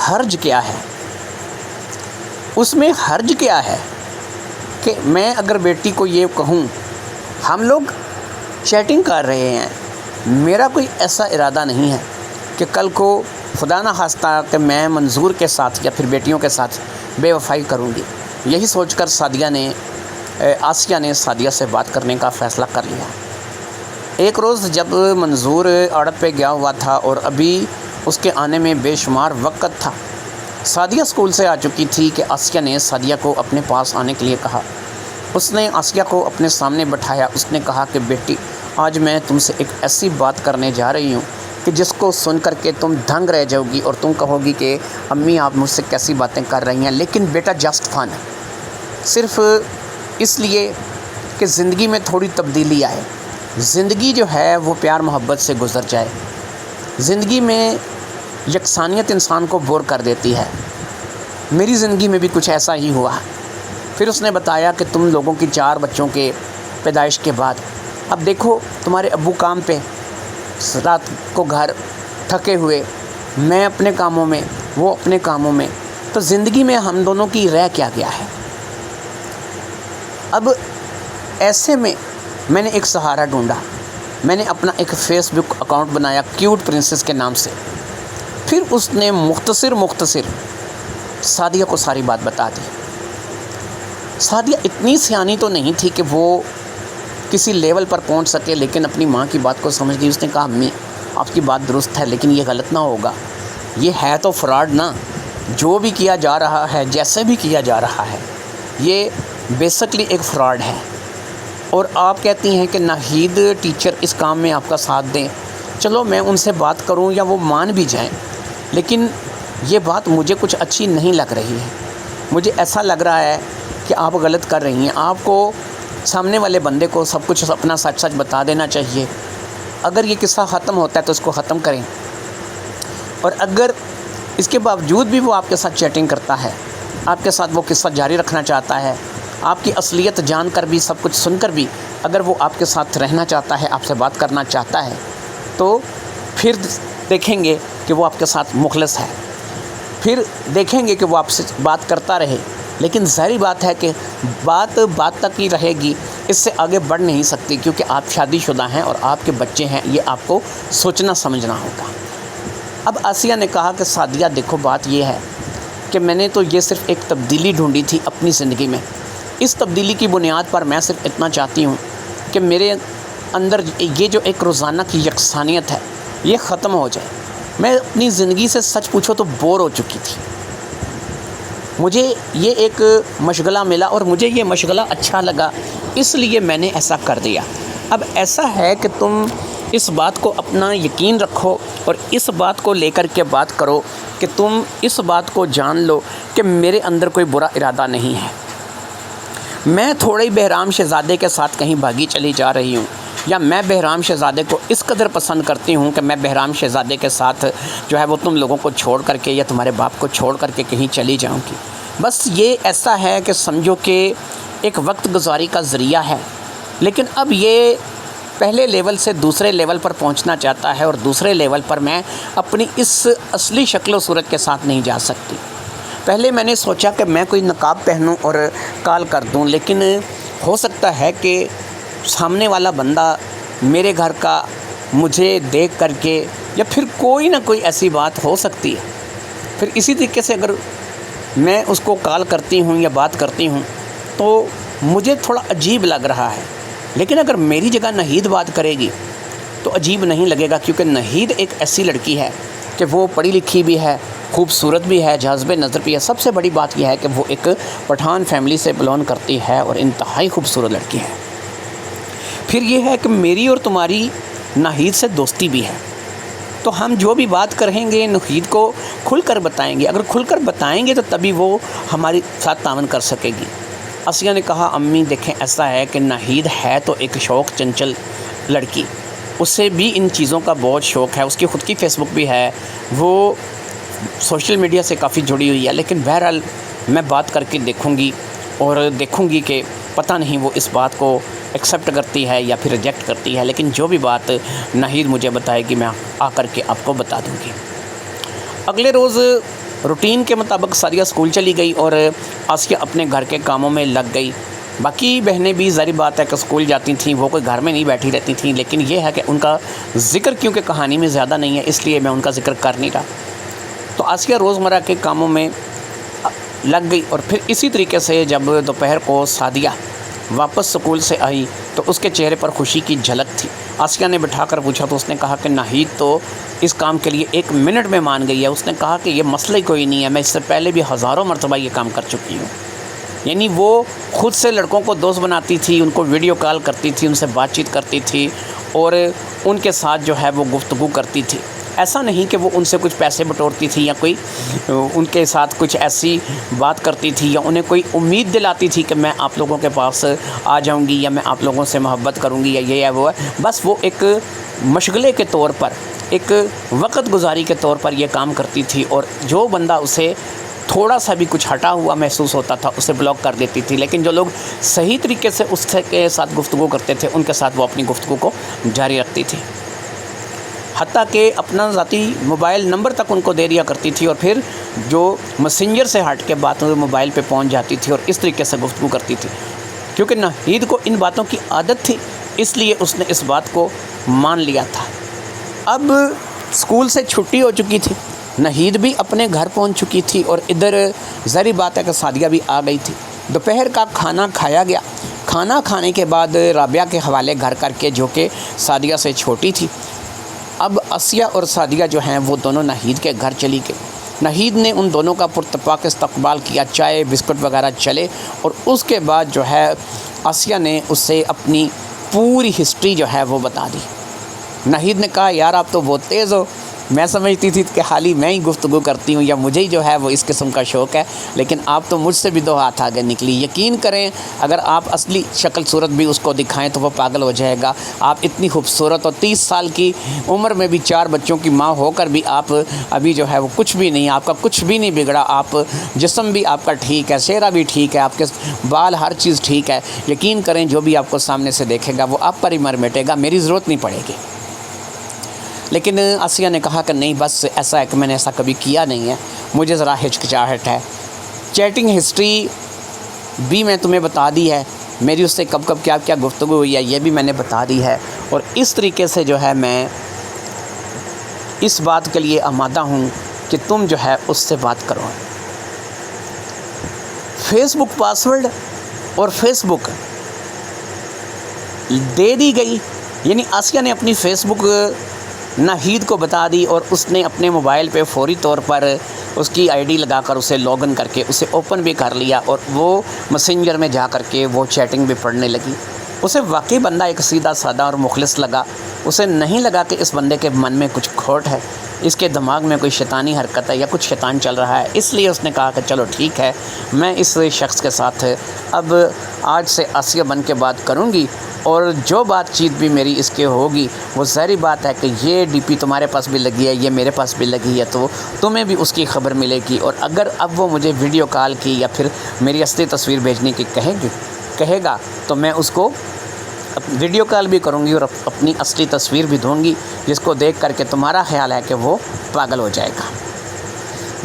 حرج کیا ہے؟ اس میں حرج کیا ہے کہ میں اگر بیٹی کو یہ کہوں ہم لوگ چیٹنگ کر رہے ہیں، میرا کوئی ایسا ارادہ نہیں ہے کہ کل کو خدا نہ خواستہ کہ میں منظور کے ساتھ یا پھر بیٹیوں کے ساتھ بے وفائی کروں گی۔ یہی سوچ کر آسیہ نے سعدیہ سے بات کرنے کا فیصلہ کر لیا۔ ایک روز جب منظور عڑت پہ گیا ہوا تھا اور ابھی اس کے آنے میں بے شمار وقت تھا، سعدیہ اسکول سے آ چکی تھی کہ آسیہ نے سعدیہ کو اپنے پاس آنے کے لیے کہا۔ اس نے آسیہ کو اپنے سامنے بٹھایا، اس نے کہا کہ بیٹی، آج میں تم سے ایک ایسی بات کرنے جا رہی ہوں کہ جس کو سن کر کے تم دھنگ رہ جاؤ گی اور تم کہو گی کہ امی آپ مجھ سے کیسی باتیں کر رہی ہیں، لیکن بیٹا جسٹ فن، صرف اس لیے کہ زندگی میں تھوڑی تبدیلی آئے، زندگی جو ہے وہ پیار محبت سے گزر جائے۔ زندگی میں یکسانیت انسان کو بور کر دیتی ہے، میری زندگی میں بھی کچھ ایسا ہی ہوا۔ پھر اس نے بتایا کہ تم لوگوں کی 4 بچوں کے پیدائش کے بعد اب دیکھو تمہارے ابو کام پہ، رات کو گھر تھکے ہوئے، میں اپنے کاموں میں، وہ اپنے کاموں میں، تو زندگی میں ہم دونوں کی رہ کیا گیا ہے؟ اب ایسے میں میں نے ایک سہارا ڈھونڈا، میں نے اپنا ایک فیس بک اکاؤنٹ بنایا کیوٹ پرنسس کے نام سے۔ پھر اس نے مختصر سعدیہ کو ساری بات بتا دی۔ سعدیہ اتنی سیانی تو نہیں تھی کہ وہ کسی لیول پر پہنچ سکے، لیکن اپنی ماں کی بات کو سمجھ گئی۔ اس نے کہا امی آپ کی بات درست ہے، لیکن یہ غلط نہ ہوگا، یہ ہے تو فراڈ نا، جو بھی کیا جا رہا ہے، جیسے بھی کیا جا رہا ہے، یہ بیسکلی ایک فراڈ ہے۔ اور آپ کہتی ہیں کہ ناہید ٹیچر اس کام میں آپ کا ساتھ دیں، چلو میں ان سے بات کروں یا وہ مان بھی جائیں، لیکن یہ بات مجھے کچھ اچھی نہیں لگ رہی ہے۔ مجھے ایسا لگ رہا ہے کہ آپ غلط کر رہی ہیں، آپ کو سامنے والے بندے کو سب کچھ اپنا سچ بتا دینا چاہیے۔ اگر یہ قصہ ختم ہوتا ہے تو اس کو ختم کریں، اور اگر اس کے باوجود بھی وہ آپ کے ساتھ چیٹنگ کرتا ہے، آپ کے ساتھ وہ قصہ جاری رکھنا چاہتا ہے، آپ کی اصلیت جان کر بھی، سب کچھ سن کر بھی، اگر وہ آپ کے ساتھ رہنا چاہتا ہے، آپ سے بات کرنا چاہتا ہے، تو پھر دیکھیں گے کہ وہ آپ کے ساتھ مخلص ہے، پھر دیکھیں گے کہ وہ آپ سے بات کرتا رہے. لیکن ظاہری بات ہے کہ بات تک ہی رہے گی، اس سے آگے بڑھ نہیں سکتی، کیونکہ آپ شادی شدہ ہیں اور آپ کے بچے ہیں. یہ آپ کو سوچنا سمجھنا ہوگا. اب آسیہ نے کہا کہ سعدیہ دیکھو، بات یہ ہے کہ میں نے تو یہ صرف ایک تبدیلی ڈھونڈی تھی اپنی زندگی میں. اس تبدیلی کی بنیاد پر میں صرف اتنا چاہتی ہوں کہ میرے اندر یہ جو ایک روزانہ کی یکسانیت ہے یہ ختم ہو جائے. میں اپنی زندگی سے سچ پوچھو تو بور ہو چکی تھی. مجھے یہ ایک مشغلہ ملا اور مجھے یہ مشغلہ اچھا لگا، اس لیے میں نے ایسا کر دیا. اب ایسا ہے کہ تم اس بات کو اپنا یقین رکھو اور اس بات کو لے کر کے بات کرو کہ تم اس بات کو جان لو کہ میرے اندر کوئی برا ارادہ نہیں ہے. میں تھوڑے بہرام شہزادے کے ساتھ کہیں بھاگی چلی جا رہی ہوں، یا میں بہرام شہزادے کو اس قدر پسند کرتی ہوں کہ میں بہرام شہزادے کے ساتھ جو ہے وہ تم لوگوں کو چھوڑ کر کے یا تمہارے باپ کو چھوڑ کر کے کہیں چلی جاؤں گی. بس یہ ایسا ہے کہ سمجھو کہ ایک وقت گزاری کا ذریعہ ہے، لیکن اب یہ پہلے لیول سے دوسرے لیول پر پہنچنا چاہتا ہے، اور دوسرے لیول پر میں اپنی اس اصلی شکل و صورت کے ساتھ نہیں جا سکتی. پہلے میں نے سوچا کہ میں کوئی نقاب پہنوں اور کال کر دوں، لیکن ہو سکتا ہے کہ سامنے والا بندہ میرے گھر کا مجھے دیکھ کر کے، یا پھر کوئی نہ کوئی ایسی بات ہو سکتی ہے. پھر اسی طریقے سے اگر میں اس کو کال کرتی ہوں یا بات کرتی ہوں تو مجھے تھوڑا عجیب لگ رہا ہے. لیکن اگر میری جگہ نہید بات کرے گی تو عجیب نہیں لگے گا، کیونکہ نہید ایک ایسی لڑکی ہے کہ وہ پڑھی لکھی بھی ہے، خوبصورت بھی ہے، جاذب نظر بھی ہے. سب سے بڑی بات یہ ہے کہ وہ ایک پٹھان فیملی سے بلونگ کرتی ہے اور انتہائی خوبصورت لڑکی ہے. پھر یہ ہے کہ میری اور تمہاری نہید سے دوستی بھی ہے، تو ہم جو بھی بات کریں گے نہید کو کھل کر بتائیں گے. اگر کھل کر بتائیں گے تو تبھی وہ ہماری ساتھ تعاون کر سکے گی. آسیہ نے کہا امی دیکھیں ایسا ہے کہ نہید ہے تو ایک شوق چنچل لڑکی، اسے بھی ان چیزوں کا بہت شوق ہے. اس کی خود کی فیس بک بھی ہے، وہ سوشل میڈیا سے کافی جڑی ہوئی ہے. لیکن بہرحال میں بات کر کے دیکھوں گی اور دیکھوں گی کہ پتہ نہیں وہ اس بات کو ایکسیپٹ کرتی ہے یا پھر ریجیکٹ کرتی ہے. لیکن جو بھی بات نہید مجھے بتائے گی میں آ کر کے آپ کو بتا دوں گی. اگلے روز روٹین کے مطابق سعدیہ اسکول چلی گئی اور آسیہ اپنے گھر کے کاموں میں لگ گئی. باقی بہنیں بھی ظاہر بات ہے کہ اسکول جاتی تھیں، وہ کوئی گھر میں نہیں بیٹھی رہتی تھیں. لیکن یہ ہے کہ ان کا ذکر کیونکہ کہانی میں زیادہ نہیں ہے، اس لیے میں ان کا ذکر کر نہیں رہا. تو آسیہ روزمرہ کے کاموں میں لگ گئی. اور پھر اسی طریقے سے جب دوپہر کو سعدیہ واپس اسکول سے آئی تو اس کے چہرے پر خوشی کی جھلک تھی. آسیہ نے بٹھا کر پوچھا تو اس نے کہا کہ نہید تو اس کام کے لیے 1 منٹ میں مان گئی ہے. اس نے کہا کہ یہ مسئلہ ہی کوئی نہیں ہے، میں اس سے پہلے بھی ہزاروں مرتبہ یہ کام کر چکی ہوں. یعنی وہ خود سے لڑکوں کو دوست بناتی تھی، ان کو ویڈیو کال کرتی تھی، ان سے بات چیت کرتی تھی اور ان کے ساتھ جو ہے وہ گفتگو کرتی تھی. ایسا نہیں کہ وہ ان سے کچھ پیسے بٹورتی تھی یا کوئی ان کے ساتھ کچھ ایسی بات کرتی تھی یا انہیں کوئی امید دلاتی تھی کہ میں آپ لوگوں کے پاس آ جاؤں گی یا میں آپ لوگوں سے محبت کروں گی یا یہ ہے وہ ہے. بس وہ ایک مشغلے کے طور پر، ایک وقت گزاری کے طور پر یہ کام کرتی تھی، اور جو بندہ اسے تھوڑا سا بھی کچھ ہٹا ہوا محسوس ہوتا تھا اسے بلاک کر دیتی تھی. لیکن جو لوگ صحیح طریقے سے اس کے ساتھ گفتگو کرتے تھے ان کے ساتھ وہ اپنی گفتگو کو جاری رکھتی تھی، حتیٰ کہ اپنا ذاتی موبائل نمبر تک ان کو دے دیا کرتی تھی، اور پھر جو میسنجر سے ہٹ کے بات موبائل پہ پہنچ جاتی تھی اور اس طریقے سے گفتگو کرتی تھی. کیونکہ نہید کو ان باتوں کی عادت تھی، اس لیے اس نے اس بات کو مان لیا تھا. اب اسکول سے چھٹی ہو چکی تھی، نہید بھی اپنے گھر پہنچ چکی تھی اور ادھر ظاہری بات ہے کہ سعدیہ بھی آ گئی تھی. دوپہر کا کھانا کھایا گیا. کھانا کھانے کے بعد رابعہ کے حوالے گھر کر کے، جو کہ سعدیہ سے چھوٹی تھی، اب آسیہ اور سعدیہ جو ہیں وہ دونوں نہید کے گھر چلی گئی. نہید نے ان دونوں کا پرتپاک استقبال کیا، چائے بسکٹ وغیرہ چلے، اور اس کے بعد جو ہے آسیہ نے اس سے اپنی پوری ہسٹری جو ہے وہ بتا دی. نہید نے کہا یار آپ تو بہت تیز ہو، میں سمجھتی تھی کہ خالی میں ہی گفتگو کرتی ہوں یا مجھے ہی جو ہے وہ اس قسم کا شوق ہے، لیکن آپ تو مجھ سے بھی دو ہاتھ آگے نکلی۔ یقین کریں اگر آپ اصلی شکل صورت بھی اس کو دکھائیں تو وہ پاگل ہو جائے گا۔ آپ اتنی خوبصورت اور 30 سال کی عمر میں بھی 4 بچوں کی ماں ہو کر بھی آپ ابھی جو ہے وہ کچھ بھی نہیں، آپ کا کچھ بھی نہیں بگڑا، آپ جسم بھی آپ کا ٹھیک ہے، چہرہ بھی ٹھیک ہے، آپ کے بال ہر چیز ٹھیک ہے۔ یقین کریں جو بھی آپ کو سامنے سے دیکھے گا وہ آپ پر ہی مر مٹے گا، میری ضرورت نہیں پڑے گی۔ لیکن آسیہ نے کہا کہ نہیں، بس ایسا ہے کہ میں نے ایسا کبھی کیا نہیں ہے، مجھے ذرا ہچکچاہٹ ہے۔ چیٹنگ ہسٹری بھی میں تمہیں بتا دی ہے، میری اس سے کب کب کیا کیا گفتگو ہوئی ہے یہ بھی میں نے بتا دی ہے، اور اس طریقے سے جو ہے میں اس بات کے لیے آمادہ ہوں کہ تم جو ہے اس سے بات کرو۔ فیس بک پاسورڈ اور فیس بک دے دی گئی، یعنی آسیہ نے اپنی فیس بک ناہید کو بتا دی اور اس نے اپنے موبائل پہ فوری طور پر اس کی آئی ڈی لگا کر اسے لاگ ان کر کے اسے اوپن بھی کر لیا، اور وہ میسنجر میں جا کر کے وہ چیٹنگ بھی پڑھنے لگی۔ اسے واقعی بندہ ایک سیدھا سادہ اور مخلص لگا، اسے نہیں لگا کہ اس بندے کے من میں کچھ کھوٹ ہے، اس کے دماغ میں کوئی شیطانی حرکت ہے یا کچھ شیطان چل رہا ہے۔ اس لیے اس نے کہا کہ چلو ٹھیک ہے، میں اس شخص کے ساتھ اب آج سے آسیہ بن کے بات کروں گی، اور جو بات چیت بھی میری اس کے ہوگی وہ ظاہری بات ہے کہ یہ ڈی پی تمہارے پاس بھی لگی ہے، یہ میرے پاس بھی لگی ہے، تو تمہیں بھی اس کی خبر ملے گی۔ اور اگر اب وہ مجھے ویڈیو کال کی یا پھر میری اصلی تصویر بھیجنے کی کہے گا تو میں اس کو ویڈیو کال بھی کروں گی اور اپنی اصلی تصویر بھی دوں گی، جس کو دیکھ کر کے تمہارا خیال ہے کہ وہ پاگل ہو جائے گا۔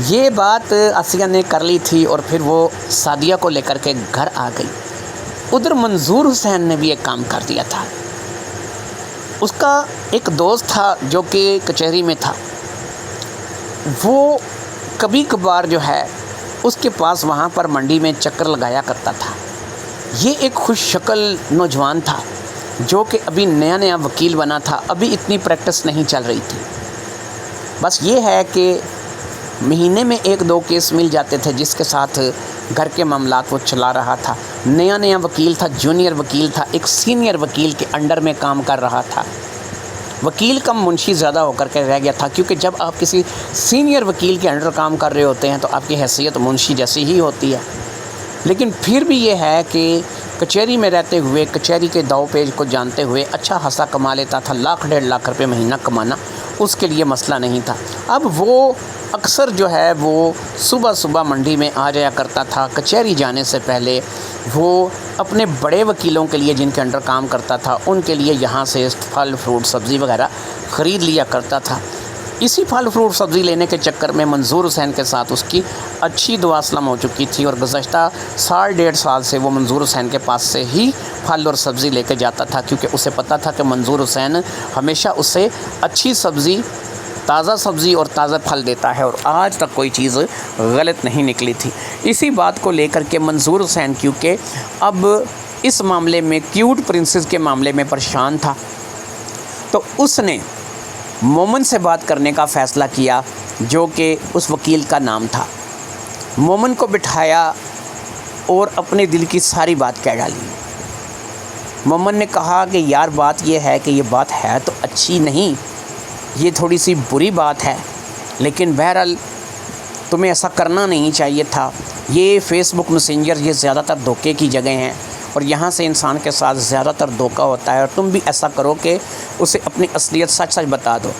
یہ بات آسیہ نے کر لی تھی اور پھر وہ سعدیہ کو لے کر کے گھر آ گئی۔ ادھر منظور حسین نے بھی ایک کام کر دیا تھا۔ اس کا ایک دوست تھا جو کہ کچہری میں تھا، وہ کبھی کبھار جو ہے اس کے پاس وہاں پر منڈی میں چکر لگایا کرتا تھا۔ یہ ایک خوش شکل نوجوان تھا جو کہ ابھی نیا نیا وکیل بنا تھا، ابھی اتنی پریکٹس نہیں چل رہی تھی۔ بس یہ ہے کہ مہینے میں 1-2 کیس مل جاتے تھے جس کے ساتھ گھر کے معاملات وہ چلا رہا تھا۔ نیا نیا وکیل تھا، جونیئر وکیل تھا، ایک سینئر وکیل کے انڈر میں کام کر رہا تھا۔ وکیل کم منشی زیادہ ہو کر کے رہ گیا تھا، کیونکہ جب آپ کسی سینئر وکیل کے انڈر کام کر رہے ہوتے ہیں تو آپ کی حیثیت منشی جیسی ہی ہوتی ہے۔ لیکن پھر بھی یہ ہے کہ کچہری میں رہتے ہوئے، کچہری کے داؤ پیج کو جانتے ہوئے اچھا خاصا کما لیتا تھا، 1,00,000-1.5 لاکھ روپے مہینہ کمانا اس کے لیے مسئلہ نہیں تھا۔ اب وہ اکثر جو ہے وہ صبح صبح منڈی میں آ جایا کرتا تھا۔ کچہری جانے سے پہلے وہ اپنے بڑے وکیلوں کے لیے جن کے انڈر کام کرتا تھا ان کے لیے یہاں سے پھل فروٹ سبزی وغیرہ خرید لیا کرتا تھا۔ اسی پھل فروٹ سبزی لینے کے چکر میں منظور حسین کے ساتھ اس کی اچھی دعا اسلام ہو چکی تھی، اور گزشتہ 1.5 سال سے وہ منظور حسین کے پاس سے ہی پھل اور سبزی لے کے جاتا تھا، کیونکہ اسے پتہ تھا کہ منظور حسین ہمیشہ اسے اچھی سبزی، تازہ سبزی اور تازہ پھل دیتا ہے، اور آج تک کوئی چیز غلط نہیں نکلی تھی۔ اسی بات کو لے کر کے منظور حسین کیونکہ اب اس معاملے میں کیوٹ پرنسز کے معاملے میں پریشان تھا، تو اس نے مومن سے بات کرنے کا فیصلہ کیا جو کہ اس وکیل کا نام تھا۔ مومن کو بٹھایا اور اپنے دل کی ساری بات کہہ ڈالی۔ مومن نے کہا کہ یار بات یہ ہے کہ یہ بات ہے تو اچھی نہیں، یہ تھوڑی سی بری بات ہے، لیکن بہرحال تمہیں ایسا کرنا نہیں چاہیے تھا۔ یہ فیس بک میسنجر یہ زیادہ تر دھوکے کی جگہ ہیں، اور یہاں سے انسان کے ساتھ زیادہ تر دھوکہ ہوتا ہے، اور تم بھی ایسا کرو کہ اسے اپنی اصلیت سچ سچ بتا دو۔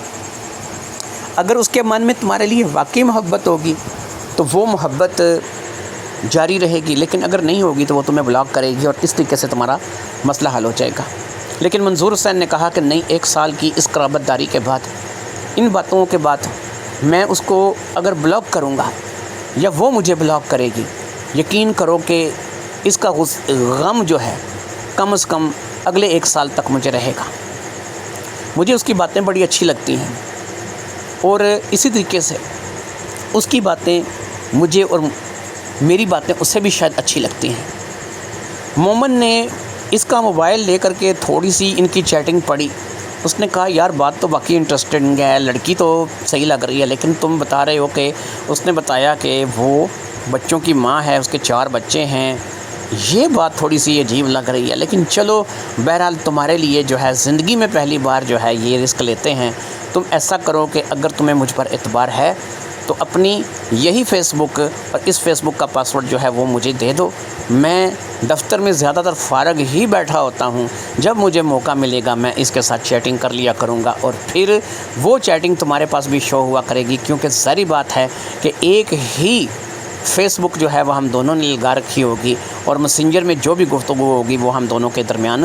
اگر اس کے من میں تمہارے لیے واقعی محبت ہوگی تو وہ محبت جاری رہے گی، لیکن اگر نہیں ہوگی تو وہ تمہیں بلاک کرے گی، اور اس طریقے سے تمہارا مسئلہ حل ہو جائے گا۔ لیکن منظور حسین نے کہا کہ نہیں، 1 سال کی اس قرابت داری کے بعد، ان باتوں کے بعد میں اس کو اگر بلاک کروں گا یا وہ مجھے بلاک کرے گی، یقین کرو کہ اس کا غم جو ہے کم از کم اگلے 1 سال تک مجھے رہے گا۔ مجھے اس کی باتیں بڑی اچھی لگتی ہیں، اور اسی طریقے سے اس کی باتیں مجھے اور میری باتیں اسے بھی شاید اچھی لگتی ہیں۔ مومن نے اس کا موبائل لے کر کے تھوڑی سی ان کی چیٹنگ پڑھی۔ اس نے کہا یار بات تو باقی انٹرسٹنگ ہے، لڑکی تو صحیح لگ رہی ہے، لیکن تم بتا رہے ہو کہ اس نے بتایا کہ وہ بچوں کی ماں ہے، اس کے 4 بچے ہیں، یہ بات تھوڑی سی عجیب لگ رہی ہے، لیکن چلو بہرحال تمہارے لیے جو ہے زندگی میں پہلی بار جو ہے یہ رسک لیتے ہیں، تم ایسا کرو کہ اگر تمہیں مجھ پر اعتبار ہے تو اپنی یہی فیس بک اور اس فیس بک کا پاسورڈ جو ہے وہ مجھے دے دو. میں دفتر میں زیادہ تر فارغ ہی بیٹھا ہوتا ہوں، جب مجھے موقع ملے گا میں اس کے ساتھ چیٹنگ کر لیا کروں گا، اور پھر وہ چیٹنگ تمہارے پاس بھی شو ہوا کرے گی، کیونکہ ظاہری بات ہے کہ ایک ہی فیس بک جو ہے وہ ہم دونوں نے لگا رکھی ہوگی، اور میسنجر میں جو بھی گفتگو ہوگی وہ ہم دونوں کے درمیان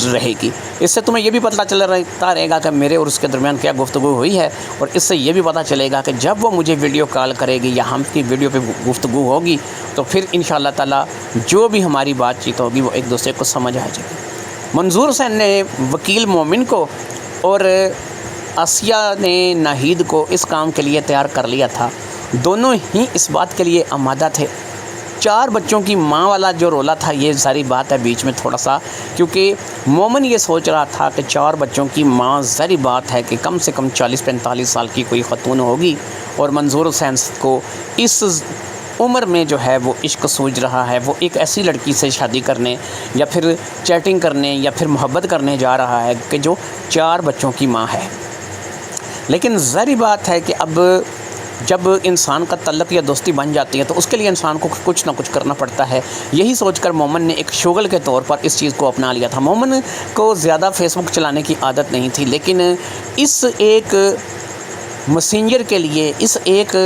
رہے گی. اس سے تمہیں یہ بھی پتہ چلتا رہے گا کہ میرے اور اس کے درمیان کیا گفتگو ہوئی ہے، اور اس سے یہ بھی پتہ چلے گا کہ جب وہ مجھے ویڈیو کال کرے گی یا ہم کی ویڈیو پہ گفتگو ہوگی تو پھر انشاءاللہ تعالی جو بھی ہماری بات چیت ہوگی وہ ایک دوسرے کو سمجھ آ جائے گی. منظور حسین نے وکیل مومن کو اور آسیہ نے ناہید کو اس کام کے لیے تیار کر لیا تھا. دونوں ہی اس بات کے لیے آمادہ تھے. 4 بچوں کی ماں والا جو رولا تھا یہ ساری بات ہے بیچ میں تھوڑا سا، کیونکہ مومن یہ سوچ رہا تھا کہ 4 بچوں کی ماں ساری بات ہے کہ کم سے کم 40-45 سال کی کوئی خاتون ہوگی، اور منظور حسین کو اس عمر میں جو ہے وہ عشق سوجھ رہا ہے، وہ ایک ایسی لڑکی سے شادی کرنے یا پھر چیٹنگ کرنے یا پھر محبت کرنے جا رہا ہے کہ جو 4 بچوں کی ماں ہے. لیکن ظاہری بات ہے کہ اب جب انسان کا تعلق یا دوستی بن جاتی ہے تو اس کے لیے انسان کو کچھ نہ کچھ کرنا پڑتا ہے. یہی سوچ کر مومن نے ایک شغل کے طور پر اس چیز کو اپنا لیا تھا. مومن کو زیادہ فیس بک چلانے کی عادت نہیں تھی، لیکن اس ایک میسنجر کے لیے، اس ایک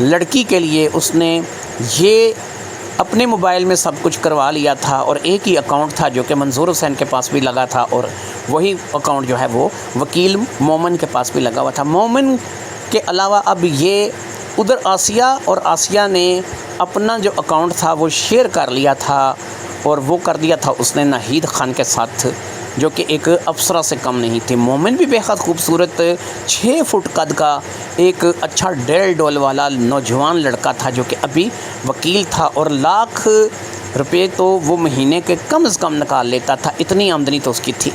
لڑکی کے لیے اس نے یہ اپنے موبائل میں سب کچھ کروا لیا تھا، اور ایک ہی اکاؤنٹ تھا جو کہ منظور حسین کے پاس بھی لگا تھا، اور وہی اکاؤنٹ جو ہے وہ وکیل مومن کے پاس بھی لگا ہوا تھا. مومن کے علاوہ اب یہ ادھر آسیہ، اور آسیہ نے اپنا جو اکاؤنٹ تھا وہ شیئر کر لیا تھا، اور وہ کر دیا تھا اس نے ناہید خان کے ساتھ، جو کہ ایک افسرہ سے کم نہیں تھی. مومن بھی بے حد خوبصورت 6 فٹ قد کا ایک اچھا ڈیل ڈول والا نوجوان لڑکا تھا، جو کہ ابھی وکیل تھا، اور لاکھ روپے تو وہ مہینے کے کم از کم نکال لیتا تھا، اتنی آمدنی تو اس کی تھی.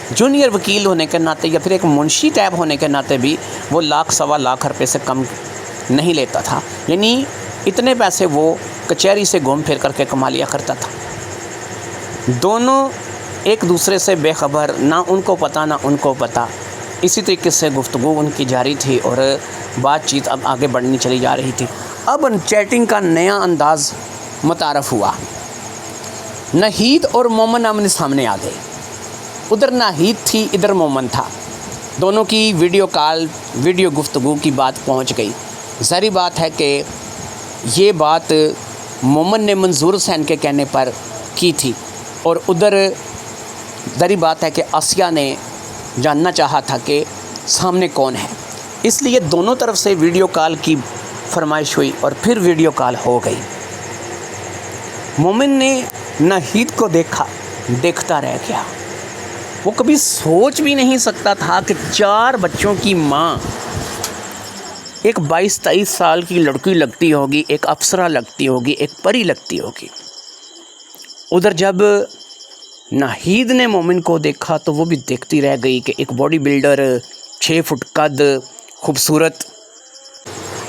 جونیئر وکیل ہونے کے ناطے یا پھر ایک منشی ٹائپ ہونے کے ناطے بھی وہ 1,00,000-1,25,000 روپے سے کم نہیں لیتا تھا. یعنی اتنے پیسے وہ کچہری سے گھوم پھر کر کے کما لیا کرتا تھا. دونوں ایک دوسرے سے بے خبر، نہ ان کو پتہ نہ ان کو پتہ. اسی طریقے سے گفتگو ان کی جاری تھی اور بات چیت اب آگے بڑھنی چلی جا رہی تھی. اب چیٹنگ کا نیا انداز متعارف ہوا. ناہید اور مومن آمنے سامنے آ گئے. ادھر ناہید تھی، ادھر مومن تھا. دونوں کی ویڈیو کال، ویڈیو گفتگو کی بات پہنچ گئی. ظاہری بات ہے کہ یہ بات مومن نے منظور حسین کے کہنے پر کی تھی، اور ادھر ظاہری بات ہے کہ آسیہ نے جاننا چاہا تھا کہ سامنے کون ہے، اس لیے دونوں طرف سے ویڈیو کال کی فرمائش ہوئی اور پھر ویڈیو کال ہو گئی. مومن نے ناہید کو دیکھتا رہ گیا. وہ کبھی سوچ بھی نہیں سکتا تھا کہ 4 بچوں کی ماں ایک 22-23 سال کی لڑکی لگتی ہوگی، ایک افسرہ لگتی ہوگی، ایک پری لگتی ہوگی. ادھر جب ناہید نے مومن کو دیکھا تو وہ بھی دیکھتی رہ گئی کہ ایک باڈی بلڈر، 6 فٹ قد، خوبصورت.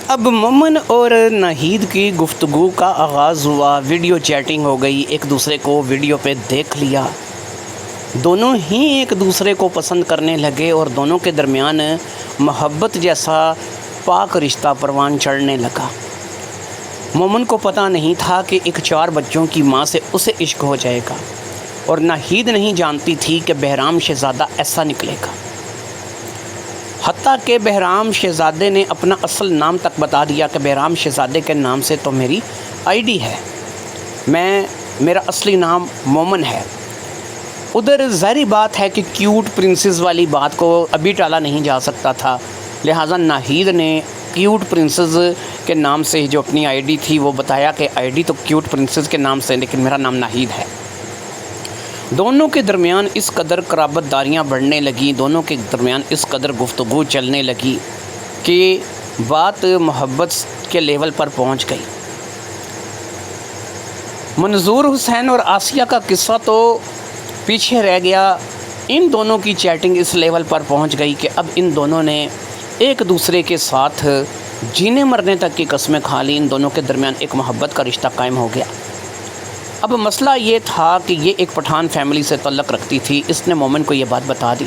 اب مومن اور ناہید کی گفتگو کا آغاز ہوا. ویڈیو چیٹنگ ہو گئی، ایک دوسرے کو ویڈیو پہ دیکھ لیا. دونوں ہی ایک دوسرے کو پسند کرنے لگے اور دونوں کے درمیان محبت جیسا پاک رشتہ پروان چڑھنے لگا. مومن کو پتہ نہیں تھا کہ ایک 4 بچوں کی ماں سے اسے عشق ہو جائے گا، اور ناہید نہیں جانتی تھی کہ بہرام شہزادہ ایسا نکلے گا. حتیٰ کہ بہرام شہزادے نے اپنا اصل نام تک بتا دیا کہ بہرام شہزادے کے نام سے تو میری ID ہے، میرا اصلی نام مومن ہے. ادھر ظاہری بات ہے کہ کیوٹ پرنسز والی بات کو ابھی ٹالا نہیں جا سکتا تھا، لہٰذا ناہید نے کیوٹ پرنسز کے نام سے جو اپنی ID تھی وہ بتایا کہ ID تو کیوٹ پرنسز کے نام سے، لیکن میرا نام ناہید ہے. دونوں کے درمیان اس قدر قرابت داریاں بڑھنے لگیں، دونوں کے درمیان اس قدر گفتگو چلنے لگی کہ بات محبت کے لیول پر پہنچ گئی. منظور حسین اور آسیہ کا قصہ تو پیچھے رہ گیا. ان دونوں کی چیٹنگ اس لیول پر پہنچ گئی کہ اب ان دونوں نے ایک دوسرے کے ساتھ جینے مرنے تک کی قسمیں کھا لی. ان دونوں کے درمیان ایک محبت کا رشتہ قائم ہو گیا. اب مسئلہ یہ تھا کہ یہ ایک پٹھان فیملی سے تعلق رکھتی تھی. اس نے مومن کو یہ بات بتا دی.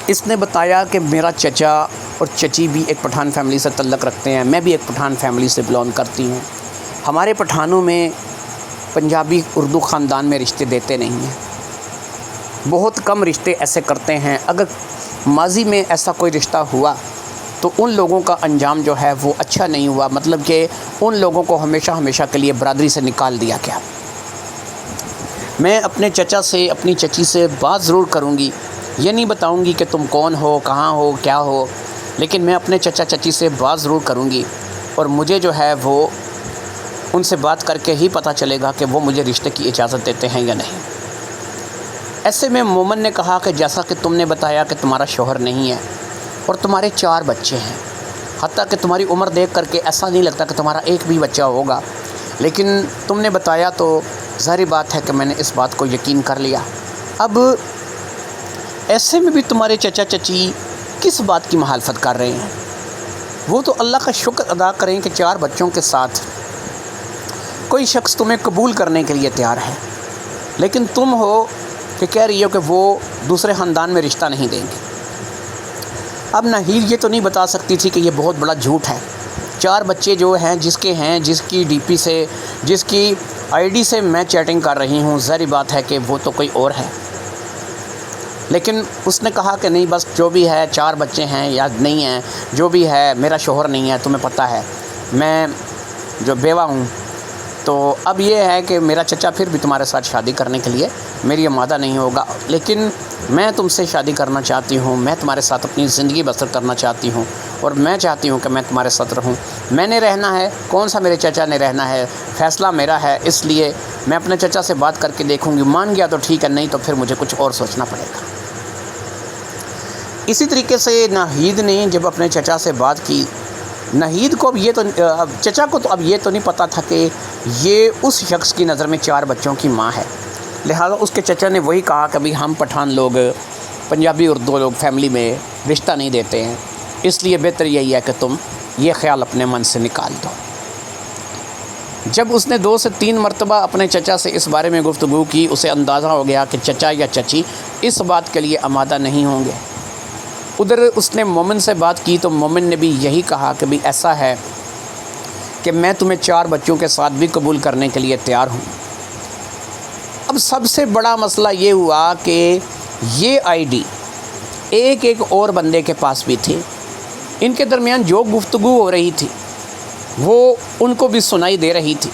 اس نے بتایا کہ میرا چچا اور چچی بھی ایک پٹھان فیملی سے تعلق رکھتے ہیں، میں بھی ایک پٹھان فیملی سے بلانگ کرتی ہوں۔ ہمارے پٹھانوں میں پنجابی اردو خاندان میں رشتے دیتے نہیں ہیں، بہت کم رشتے ایسے کرتے ہیں۔ اگر ماضی میں ایسا کوئی رشتہ ہوا تو ان لوگوں کا انجام جو ہے وہ اچھا نہیں ہوا، مطلب کہ ان لوگوں کو ہمیشہ کے لیے برادری سے نکال دیا گیا۔ میں اپنے چچا سے، اپنی چچی سے بات ضرور کروں گی، یہ نہیں بتاؤں گی کہ تم کون ہو، کہاں ہو، کیا ہو، لیکن میں اپنے چچا چچی سے بات ضرور کروں گی، اور مجھے جو ہے وہ ان سے بات کر کے ہی پتہ چلے گا کہ وہ مجھے رشتے کی اجازت دیتے ہیں یا نہیں۔ ایسے میں مومن نے کہا کہ جیسا کہ تم نے بتایا کہ تمہارا شوہر نہیں ہے اور تمہارے 4 بچے ہیں، حتیٰ کہ تمہاری عمر دیکھ کر کے ایسا نہیں لگتا کہ تمہارا ایک بھی بچہ ہوگا، لیکن تم نے بتایا تو ظاہری بات ہے کہ میں نے اس بات کو یقین کر لیا۔ اب ایسے میں بھی تمہارے چچا چچی کس بات کی مخالفت کر رہے ہیں؟ وہ تو اللہ کا شکر ادا کریں کہ 4 بچوں کے ساتھ کوئی شخص تمہیں قبول کرنے کے لیے تیار ہے، لیکن تم ہو کہ کہہ رہی ہو کہ وہ دوسرے خاندان میں رشتہ نہیں دیں گے۔ اب ناہید یہ تو نہیں بتا سکتی تھی کہ یہ بہت بڑا جھوٹ ہے۔ 4 بچے جو ہیں، جس کے ہیں، جس کی ڈی پی سے، جس کی آئی ڈی سے میں چیٹنگ کر رہی ہوں، ظاہری بات ہے کہ وہ تو کوئی اور ہے، لیکن اس نے کہا کہ نہیں، بس جو بھی ہے 4 بچے ہیں یا نہیں ہیں، جو بھی ہے میرا شوہر نہیں ہے، تمہیں پتہ ہے میں جو بیوہ ہوں۔ تو اب یہ ہے کہ میرا چچا پھر بھی تمہارے ساتھ شادی کرنے کے لیے میری آمادہ نہیں ہوگا، لیکن میں تم سے شادی کرنا چاہتی ہوں، میں تمہارے ساتھ اپنی زندگی بسر کرنا چاہتی ہوں، اور میں چاہتی ہوں کہ میں تمہارے ساتھ رہوں۔ میں نے رہنا ہے، کون سا میرے چچا نے رہنا ہے، فیصلہ میرا ہے، اس لیے میں اپنے چچا سے بات کر کے دیکھوں گی، مان گیا تو ٹھیک ہے، نہیں تو پھر مجھے کچھ اور سوچنا پڑے گا۔ اسی طریقے سے ناہید نے جب اپنے چچا سے بات کی، ناہید کو چچا کو تو اب یہ تو نہیں پتہ تھا کہ یہ اس شخص کی نظر میں 4 بچوں کی ماں ہے، لہٰذا اس کے چچا نے وہی کہا کہ بھئی ہم پٹھان لوگ، پنجابی اردو لوگ فیملی میں رشتہ نہیں دیتے ہیں، اس لیے بہتر یہی ہے کہ تم یہ خیال اپنے من سے نکال دو۔ جب اس نے 2 سے 3 مرتبہ اپنے چچا سے اس بارے میں گفتگو کی، اسے اندازہ ہو گیا کہ چچا یا چچی اس بات کے لیے آمادہ نہیں ہوں گے۔ ادھر اس نے مومن سے بات کی تو مومن نے بھی یہی کہا کہ بھی ایسا ہے کہ میں تمہیں 4 بچوں کے ساتھ بھی قبول کرنے کے لیے تیار ہوں۔ اب سب سے بڑا مسئلہ یہ ہوا کہ یہ آئی ڈی ایک اور بندے کے پاس بھی تھی، ان کے درمیان جو گفتگو ہو رہی تھی وہ ان کو بھی سنائی دے رہی تھی،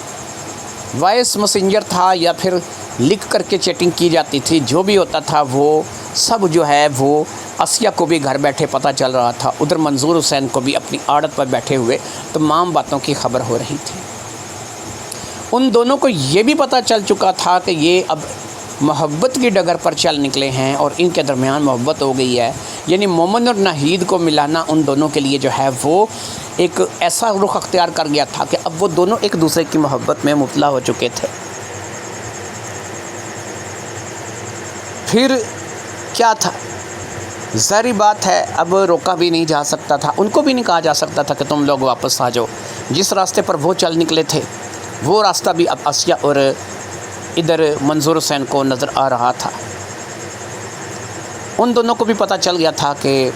وائس میسنجر تھا یا پھر لکھ کر کے چیٹنگ کی جاتی تھی، جو بھی ہوتا تھا وہ سب جو ہے وہ آسیہ کو بھی گھر بیٹھے پتہ چل رہا تھا، ادھر منظور حسین کو بھی اپنی عادت پر بیٹھے ہوئے تمام باتوں کی خبر ہو رہی تھی۔ ان دونوں کو یہ بھی پتہ چل چکا تھا کہ یہ اب محبت کی ڈگر پر چل نکلے ہیں اور ان کے درمیان محبت ہو گئی ہے، یعنی مومن اور ناہید کو ملانا ان دونوں کے لیے جو ہے وہ ایک ایسا رخ اختیار کر گیا تھا کہ اب وہ دونوں ایک دوسرے کی محبت میں مبتلا ہو چکے تھے۔ پھر کیا تھا؟ ظاہری بات ہے اب روکا بھی نہیں جا سکتا تھا، ان کو بھی نہیں کہا جا سکتا تھا کہ تم لوگ واپس آ جاؤ۔ جس راستے پر وہ چل نکلے تھے وہ راستہ بھی اب آسیہ اور ادھر منظور حسین کو نظر آ رہا تھا۔ ان دونوں کو بھی پتہ چل گیا تھا کہ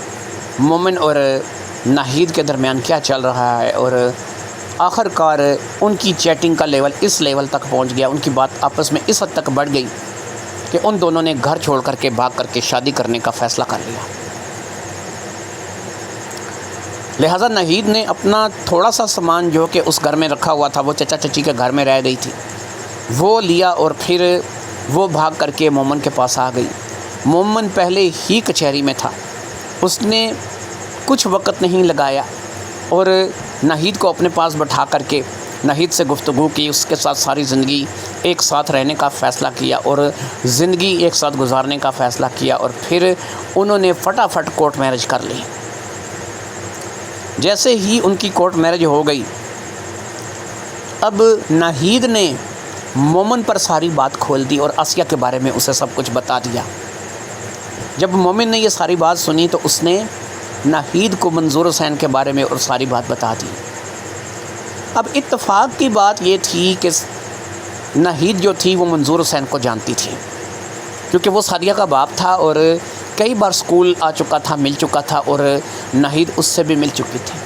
مومن اور ناہید کے درمیان کیا چل رہا ہے، اور آخر کار ان کی چیٹنگ کا لیول اس لیول تک پہنچ گیا، ان کی بات آپس میں اس حد تک بڑھ گئی کہ ان دونوں نے گھر چھوڑ کر کے بھاگ کر کے شادی کرنے کا فیصلہ کر لیا۔ لہٰذا ناہید نے اپنا تھوڑا سا سامان جو کہ اس گھر میں رکھا ہوا تھا، وہ چچا چچی کے گھر میں رہ گئی تھی، وہ لیا اور پھر وہ بھاگ کر کے مومن کے پاس آ گئی۔ مومن پہلے ہی کچہری میں تھا، اس نے کچھ وقت نہیں لگایا اور ناہید کو اپنے پاس بٹھا کر کے ناہید سے گفتگو کی، اس کے ساتھ ساری زندگی ایک ساتھ رہنے کا فیصلہ کیا اور زندگی ایک ساتھ گزارنے کا فیصلہ کیا، اور پھر انہوں نے فٹافٹ کورٹ میرج کر لی۔ جیسے ہی ان کی کورٹ میرج ہو گئی، اب ناہید نے مومن پر ساری بات کھول دی اور آسیہ کے بارے میں اسے سب کچھ بتا دیا۔ جب مومن نے یہ ساری بات سنی تو اس نے ناہید کو منظور حسین کے بارے میں اور ساری بات بتا دی۔ اب اتفاق کی بات یہ تھی کہ ناہید جو تھی وہ منظور حسین کو جانتی تھی، کیونکہ وہ سعدیہ کا باپ تھا اور کئی بار اسکول آ چکا تھا، مل چکا تھا، اور ناہید اس سے بھی مل چکی تھی۔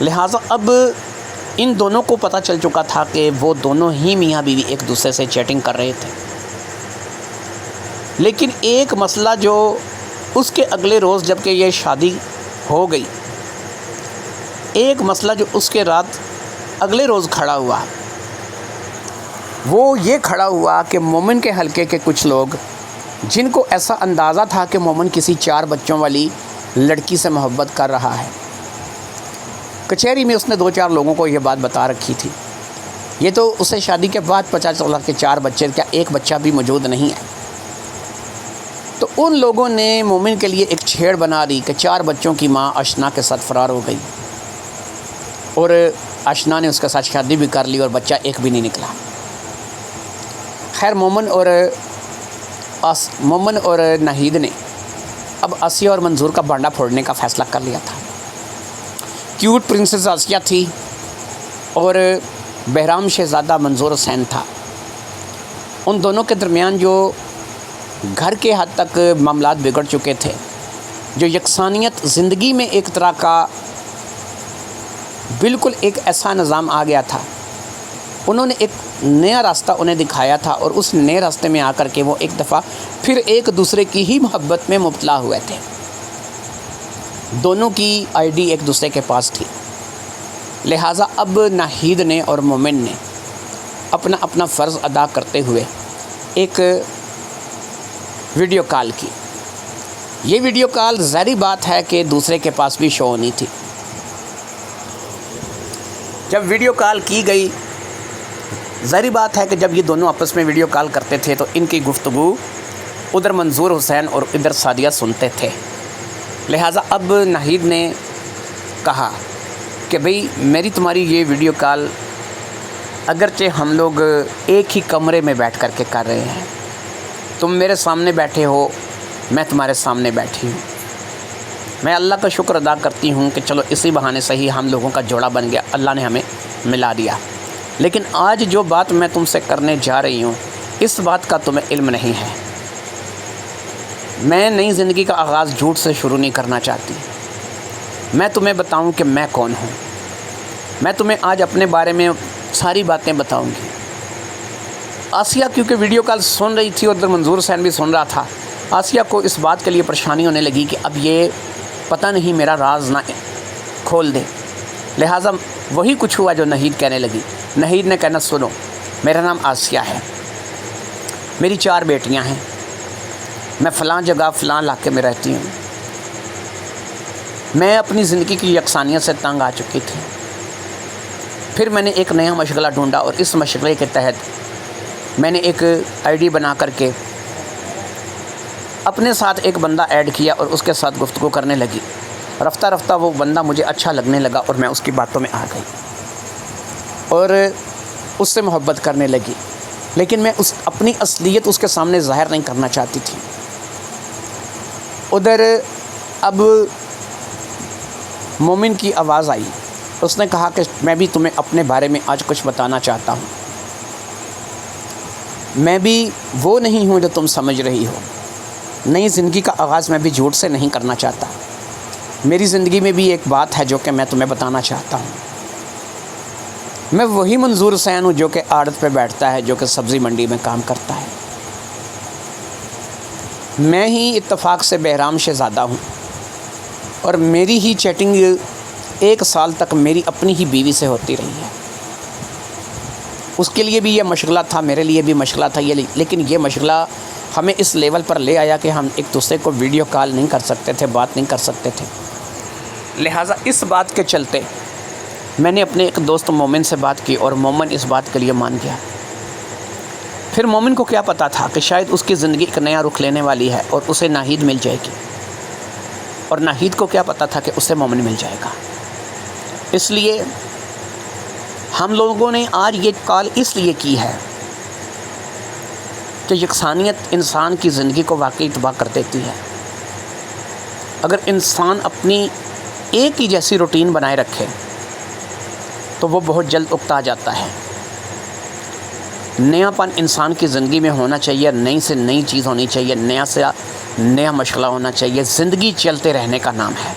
لہٰذا اب ان دونوں کو پتہ چل چکا تھا کہ وہ دونوں ہی میاں بیوی ایک دوسرے سے چیٹنگ کر رہے تھے۔ لیکن ایک مسئلہ جو اس کے اگلے روز جب کہ یہ شادی ہو گئی، ایک مسئلہ جو اس کے رات اگلے روز کھڑا ہوا، وہ یہ کھڑا ہوا کہ مومن کے حلقے کے کچھ لوگ، جن کو ایسا اندازہ تھا کہ مومن کسی 4 بچوں والی لڑکی سے محبت کر رہا ہے، کچہری میں اس نے 2-4 لوگوں کو یہ بات بتا رکھی تھی۔ یہ تو اسے شادی کے بعد پتہ چلا کہ 4 بچے، کیا ایک بچہ بھی موجود نہیں ہے۔ تو ان لوگوں نے مومن کے لیے ایک چھیڑ بنا دی کہ 4 بچوں کی ماں اشنا کے ساتھ فرار ہو گئی، اور اشنا نے اس کے ساتھ شادی بھی کر لی اور بچہ ایک بھی نہیں نکلا۔ خیر مومن اور ناہید نے اب آسیہ اور منظور کا بانڈا پھوڑنے کا فیصلہ کر لیا تھا۔ کیوٹ پرنسس آسیہ تھی اور بہرام شہزادہ منظور حسین تھا۔ ان دونوں کے درمیان جو گھر کے حد تک معاملات بگڑ چکے تھے، جو یکسانیت زندگی میں ایک طرح کا بالکل ایک ایسا نظام آ گیا تھا، انہوں نے ایک نیا راستہ انہیں دکھایا تھا، اور اس نئے راستے میں آ کر کے وہ ایک دفعہ پھر ایک دوسرے کی ہی محبت میں مبتلا ہوئے تھے۔ دونوں کی آئی ڈی ایک دوسرے کے پاس تھی۔ لہٰذا اب ناہید نے اور مومن نے اپنا اپنا فرض ادا کرتے ہوئے ایک ویڈیو کال کی۔ یہ ویڈیو کال ظاہری بات ہے کہ دوسرے کے پاس بھی شو ہونی تھی۔ جب ویڈیو کال کی گئی، ظاہری بات ہے کہ جب یہ دونوں آپس میں ویڈیو کال کرتے تھے تو ان کی گفتگو ادھر منظور حسین اور ادھر سعدیہ سنتے تھے۔ لہٰذا اب ناہید نے کہا کہ بھئی میری تمہاری یہ ویڈیو کال اگرچہ ہم لوگ ایک ہی کمرے میں بیٹھ کر کے کر رہے ہیں، تم میرے سامنے بیٹھے ہو، میں تمہارے سامنے بیٹھی ہوں، میں اللہ کا شکر ادا کرتی ہوں کہ چلو اسی بہانے سے ہی ہم لوگوں کا جوڑا بن گیا، اللہ نے ہمیں ملا دیا۔ لیکن آج جو بات میں تم سے کرنے جا رہی ہوں، اس بات کا تمہیں علم نہیں ہے۔ میں نئی زندگی کا آغاز جھوٹ سے شروع نہیں کرنا چاہتی۔ میں تمہیں بتاؤں کہ میں کون ہوں۔ میں تمہیں آج اپنے بارے میں ساری باتیں بتاؤں گی۔ آسیہ کیونکہ ویڈیو کال سن رہی تھی اور ادھر منظور حسین بھی سن رہا تھا، آسیہ کو اس بات کے لیے پریشانی ہونے لگی کہ اب یہ پتہ نہیں میرا راز نہ کھول دے۔ لہٰذا وہی کچھ ہوا جو ناہید کہنے لگی۔ ناہید نے کہنا، سنو، میرا نام آسیہ ہے، میری 4 بیٹیاں ہیں، میں فلاں جگہ فلاں علاقے میں رہتی ہوں، میں اپنی زندگی کی یکسانیت سے تنگ آ چکی تھی۔ پھر میں نے ایک نیا مشغلہ ڈھونڈا اور اس مشغلے کے تحت میں نے ایک آئی ڈی بنا کر کے اپنے ساتھ ایک بندہ ایڈ کیا اور اس کے ساتھ گفتگو کرنے لگی۔ رفتہ رفتہ وہ بندہ مجھے اچھا لگنے لگا اور میں اس کی باتوں میں آ گئی اور اس سے محبت کرنے لگی، لیکن میں اپنی اصلیت اس کے سامنے ظاہر نہیں کرنا چاہتی تھی۔ ادھر اب مومن کی آواز آئی، اس نے کہا کہ میں بھی تمہیں اپنے بارے میں آج کچھ بتانا چاہتا ہوں۔ میں بھی وہ نہیں ہوں جو تم سمجھ رہی ہو۔ نئی زندگی کا آغاز میں بھی جھوٹ سے نہیں کرنا چاہتا۔ میری زندگی میں بھی ایک بات ہے جو کہ میں تمہیں بتانا چاہتا ہوں۔ میں وہی منظور حسین ہوں جو کہ آڑت پہ بیٹھتا ہے، جو کہ سبزی منڈی میں کام کرتا ہے۔ میں ہی اتفاق سے بہرام شہزادہ ہوں، اور میری ہی چیٹنگ 1 سال تک میری اپنی ہی بیوی سے ہوتی رہی ہے۔ اس کے لیے بھی یہ مشغلہ تھا، میرے لیے بھی مشغلہ تھا یہ، لیکن یہ مشغلہ ہمیں اس لیول پر لے آیا کہ ہم ایک دوسرے کو ویڈیو کال نہیں کر سکتے تھے، بات نہیں کر سکتے تھے۔ لہٰذا اس بات کے چلتے میں نے اپنے ایک دوست مومن سے بات کی اور مومن اس بات کے لیے مان گیا۔ پھر مومن کو کیا پتہ تھا کہ شاید اس کی زندگی ایک نیا رخ لینے والی ہے اور اسے ناہید مل جائے گی، اور ناہید کو کیا پتہ تھا کہ اسے مومن مل جائے گا۔ اس لیے ہم لوگوں نے آج یہ کال اس لیے کی ہے کہ یکسانیت انسان کی زندگی کو واقعی تباہ کر دیتی ہے۔ اگر انسان اپنی ایک ہی جیسی روٹین بنائے رکھے تو وہ بہت جلد اکتا جاتا ہے۔ نیا پن انسان کی زندگی میں ہونا چاہیے، نئی سے نئی چیز ہونی چاہیے، نیا مشغلہ ہونا چاہیے۔ زندگی چلتے رہنے کا نام ہے،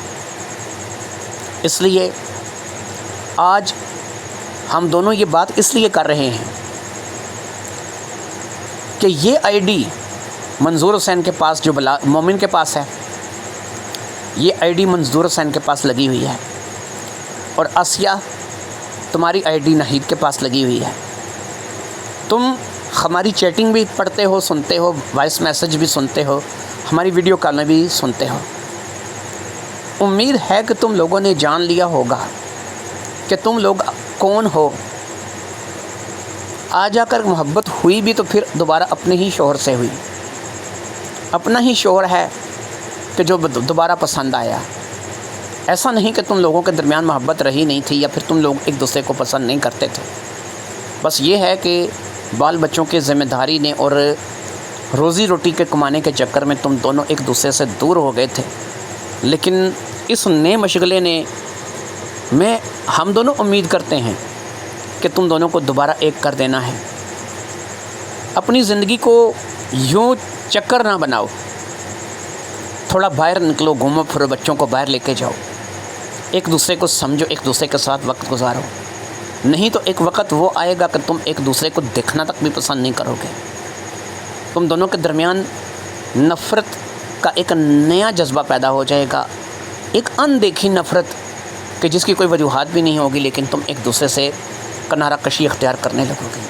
اس لیے آج ہم دونوں یہ بات اس لیے کر رہے ہیں کہ یہ آئی ڈی منظور حسین کے پاس جو مومن کے پاس ہے، یہ آئی ڈی منظور حسین کے پاس لگی ہوئی ہے، اور آسیہ تمہاری آئی ڈی ناہید کے پاس لگی ہوئی ہے۔ تم ہماری چیٹنگ بھی پڑھتے ہو، سنتے ہو، وائس میسج بھی سنتے ہو، ہماری ویڈیو کالیں بھی سنتے ہو۔ امید ہے کہ تم لوگوں نے جان لیا ہوگا کہ تم لوگ کون ہو۔ آ جا کر محبت ہوئی بھی تو پھر دوبارہ اپنے ہی شوہر سے ہوئی، اپنا ہی شوہر ہے کہ جو دوبارہ پسند آیا۔ ایسا نہیں کہ تم لوگوں کے درمیان محبت رہی نہیں تھی یا پھر تم لوگ ایک دوسرے کو پسند نہیں کرتے تھے، بس یہ ہے کہ بال بچوں کی ذمہ داری نے اور روزی روٹی کے کمانے کے چکر میں تم دونوں ایک دوسرے سے دور ہو گئے تھے۔ لیکن اس نئے مشغلے نے ہم دونوں امید کرتے ہیں کہ تم دونوں کو دوبارہ ایک کر دینا ہے۔ اپنی زندگی کو یوں چکر نہ بناؤ، تھوڑا باہر نکلو، گھومو پھرو، بچوں کو باہر لے کے جاؤ، ایک دوسرے کو سمجھو، ایک دوسرے کے ساتھ وقت گزارو۔ نہیں تو ایک وقت وہ آئے گا کہ تم ایک دوسرے کو دیکھنا تک بھی پسند نہیں کرو گے۔ تم دونوں کے درمیان نفرت کا ایک نیا جذبہ پیدا ہو جائے گا، ایک اندیکھی نفرت کہ جس کی کوئی وجوہات بھی نہیں ہوگی، لیکن تم ایک دوسرے سے کنارہ کشی اختیار کرنے لگو گے۔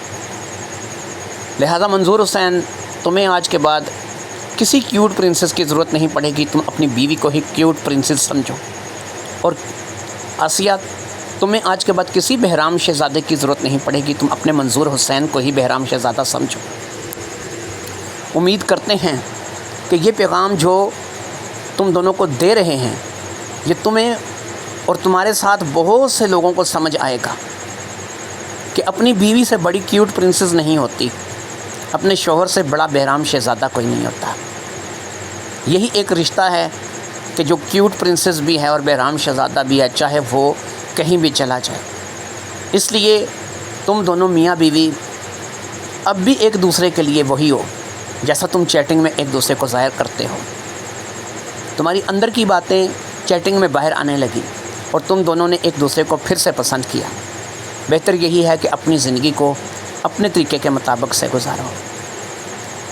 لہذا منظور حسین، تمہیں آج کے بعد کسی کیوٹ پرنسس کی ضرورت نہیں پڑے گی، تم اپنی بیوی کو ہی کیوٹ پرنسس سمجھو۔ اور آسیہ، تمہیں آج کے بعد کسی بہرام شہزادے کی ضرورت نہیں پڑے گی، تم اپنے منظور حسین کو ہی بہرام شہزادہ سمجھو۔ امید کرتے ہیں کہ یہ پیغام جو تم دونوں کو دے رہے ہیں، یہ تمہیں اور تمہارے ساتھ بہت سے لوگوں کو سمجھ آئے گا کہ اپنی بیوی سے بڑی کیوٹ پرنسس نہیں ہوتی، اپنے شوہر سے بڑا بہرام شہزادہ کوئی نہیں ہوتا۔ یہی ایک رشتہ ہے کہ جو کیوٹ پرنسس بھی ہے اور بہرام شہزادہ بھی ہے، چاہے وہ کہیں بھی چلا جائے۔ اس لیے تم دونوں میاں بیوی اب بھی ایک دوسرے کے لیے وہی ہو جیسا تم چیٹنگ میں ایک دوسرے کو ظاہر کرتے ہو۔ تمہاری اندر کی باتیں چیٹنگ میں باہر آنے لگی اور تم دونوں نے ایک دوسرے کو پھر سے پسند کیا۔ بہتر یہی ہے کہ اپنی زندگی کو اپنے طریقے کے مطابق سے گزارو،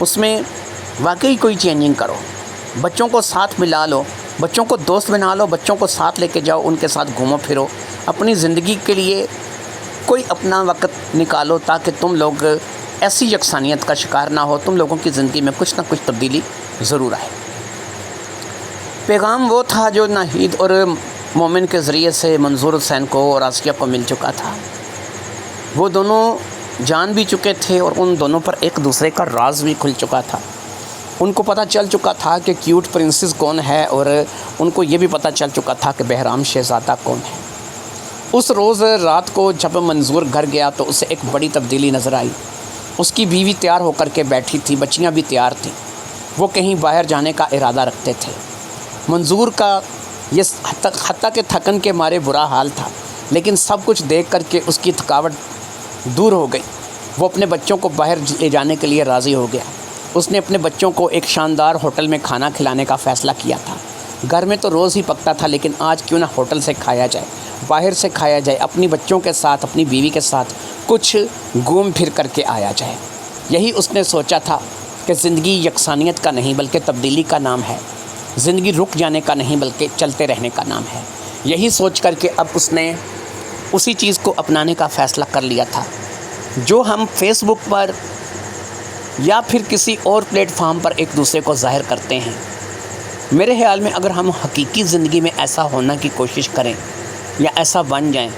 اس میں واقعی کوئی چینجنگ کرو، بچوں کو ساتھ ملا لو، بچوں کو دوست بنا لو، بچوں کو ساتھ لے کے جاؤ، ان کے ساتھ گھومو پھرو، اپنی زندگی کے لیے کوئی اپنا وقت نکالو تاکہ تم لوگ ایسی یکسانیت کا شکار نہ ہو، تم لوگوں کی زندگی میں کچھ نہ کچھ تبدیلی ضرور آئے۔ پیغام وہ تھا جو ناہید اور مومن کے ذریعے سے منظور حسین کو اور آسیہ کو مل چکا تھا۔ وہ دونوں جان بھی چکے تھے اور ان دونوں پر ایک دوسرے کا راز بھی کھل چکا تھا۔ ان کو پتہ چل چکا تھا کہ کیوٹ پرنسس کون ہے، اور ان کو یہ بھی پتہ چل چکا تھا کہ بہرام شہزادہ کون ہے۔ اس روز رات کو جب منظور گھر گیا تو اسے ایک بڑی تبدیلی نظر آئی۔ اس کی بیوی تیار ہو کر کے بیٹھی تھی، بچیاں بھی تیار تھیں، وہ کہیں باہر جانے کا ارادہ رکھتے تھے۔ منظور کا یہ حتیٰ کہ تھکن کے مارے برا حال تھا، لیکن سب کچھ دیکھ کر کے اس کی تھکاوٹ دور ہو گئی۔ وہ اپنے بچوں کو باہر لے جانے کے لیے راضی ہو گیا۔ اس نے اپنے بچوں کو ایک شاندار ہوٹل میں کھانا کھلانے کا فیصلہ کیا تھا۔ گھر میں تو روز ہی پکتا تھا، لیکن آج کیوں نہ ہوٹل سے کھایا جائے، باہر سے کھایا جائے، اپنی بچوں کے ساتھ، اپنی بیوی کے ساتھ کچھ گھوم پھر کر کے آیا جائے۔ یہی اس نے سوچا تھا کہ زندگی یکسانیت کا نہیں بلکہ تبدیلی کا نام ہے، زندگی رک جانے کا نہیں بلکہ چلتے رہنے کا نام ہے۔ یہی سوچ کر کے اب اس نے اسی چیز کو اپنانے کا فیصلہ کر لیا تھا جو ہم فیس بک پر یا پھر کسی اور پلیٹ فارم پر ایک دوسرے کو ظاہر کرتے ہیں۔ میرے خیال میں اگر ہم حقیقی زندگی میں ایسا ہونا کی کوشش کریں یا ایسا بن جائیں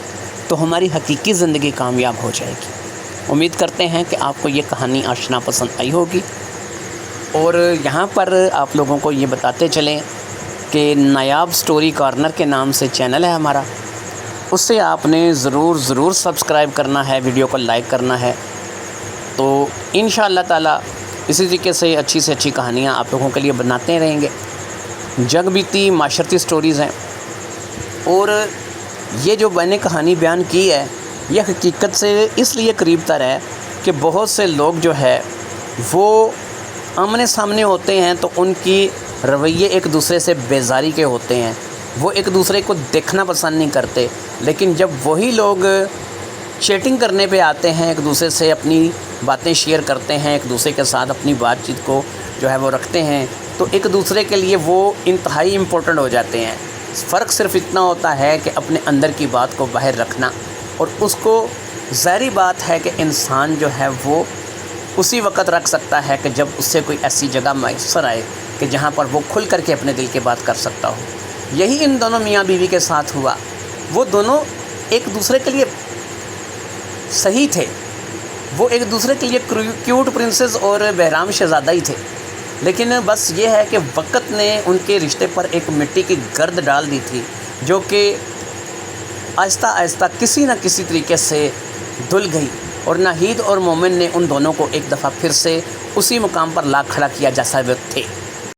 تو ہماری حقیقی زندگی کامیاب ہو جائے گی۔ امید کرتے ہیں کہ آپ کو یہ کہانی آشنا پسند آئی ہوگی، اور یہاں پر آپ لوگوں کو یہ بتاتے چلیں کہ نایاب سٹوری کارنر کے نام سے چینل ہے ہمارا، اس سے آپ نے ضرور سبسکرائب کرنا ہے، ویڈیو کو لائک کرنا ہے۔ تو انشاءاللہ تعالی اسی طریقے سے اچھی کہانیاں آپ لوگوں کے لیے بناتے رہیں گے۔ جگ بیتی معاشرتی سٹوریز ہیں، اور یہ جو میں نے کہانی بیان کی ہے یہ حقیقت سے اس لیے قریب تر ہے کہ بہت سے لوگ جو ہے وہ آمنے سامنے ہوتے ہیں تو ان کی رویے ایک دوسرے سے بیزاری کے ہوتے ہیں، وہ ایک دوسرے کو دیکھنا پسند نہیں کرتے، لیکن جب وہی لوگ چیٹنگ کرنے پہ آتے ہیں، ایک دوسرے سے اپنی باتیں شیئر کرتے ہیں، ایک دوسرے کے ساتھ اپنی بات چیت کو جو ہے وہ رکھتے ہیں، تو ایک دوسرے کے لیے وہ انتہائی امپورٹنٹ ہو جاتے ہیں۔ فرق صرف اتنا ہوتا ہے کہ اپنے اندر کی بات کو باہر رکھنا، اور اس کو ظاہری بات ہے کہ انسان جو ہے وہ اسی وقت رکھ سکتا ہے کہ جب اس سے کوئی ایسی جگہ میسر آئے کہ جہاں پر وہ کھل کر کے اپنے دل کی بات کر سکتا ہو۔ یہی ان دونوں میاں بیوی کے ساتھ ہوا۔ وہ دونوں ایک دوسرے کے لیے صحیح تھے، وہ ایک دوسرے کے لیے کیوٹ پرنسز اور بہرام شہزادہ ہی تھے، لیکن بس یہ ہے کہ وقت نے ان کے رشتے پر ایک مٹی کی گرد ڈال دی تھی، جو کہ آہستہ آہستہ کسی نہ کسی طریقے سے دھل گئی، اور ناہید اور مومن نے ان دونوں کو ایک دفعہ پھر سے اسی مقام پر لا کھڑا کیا جیسا وہ تھے۔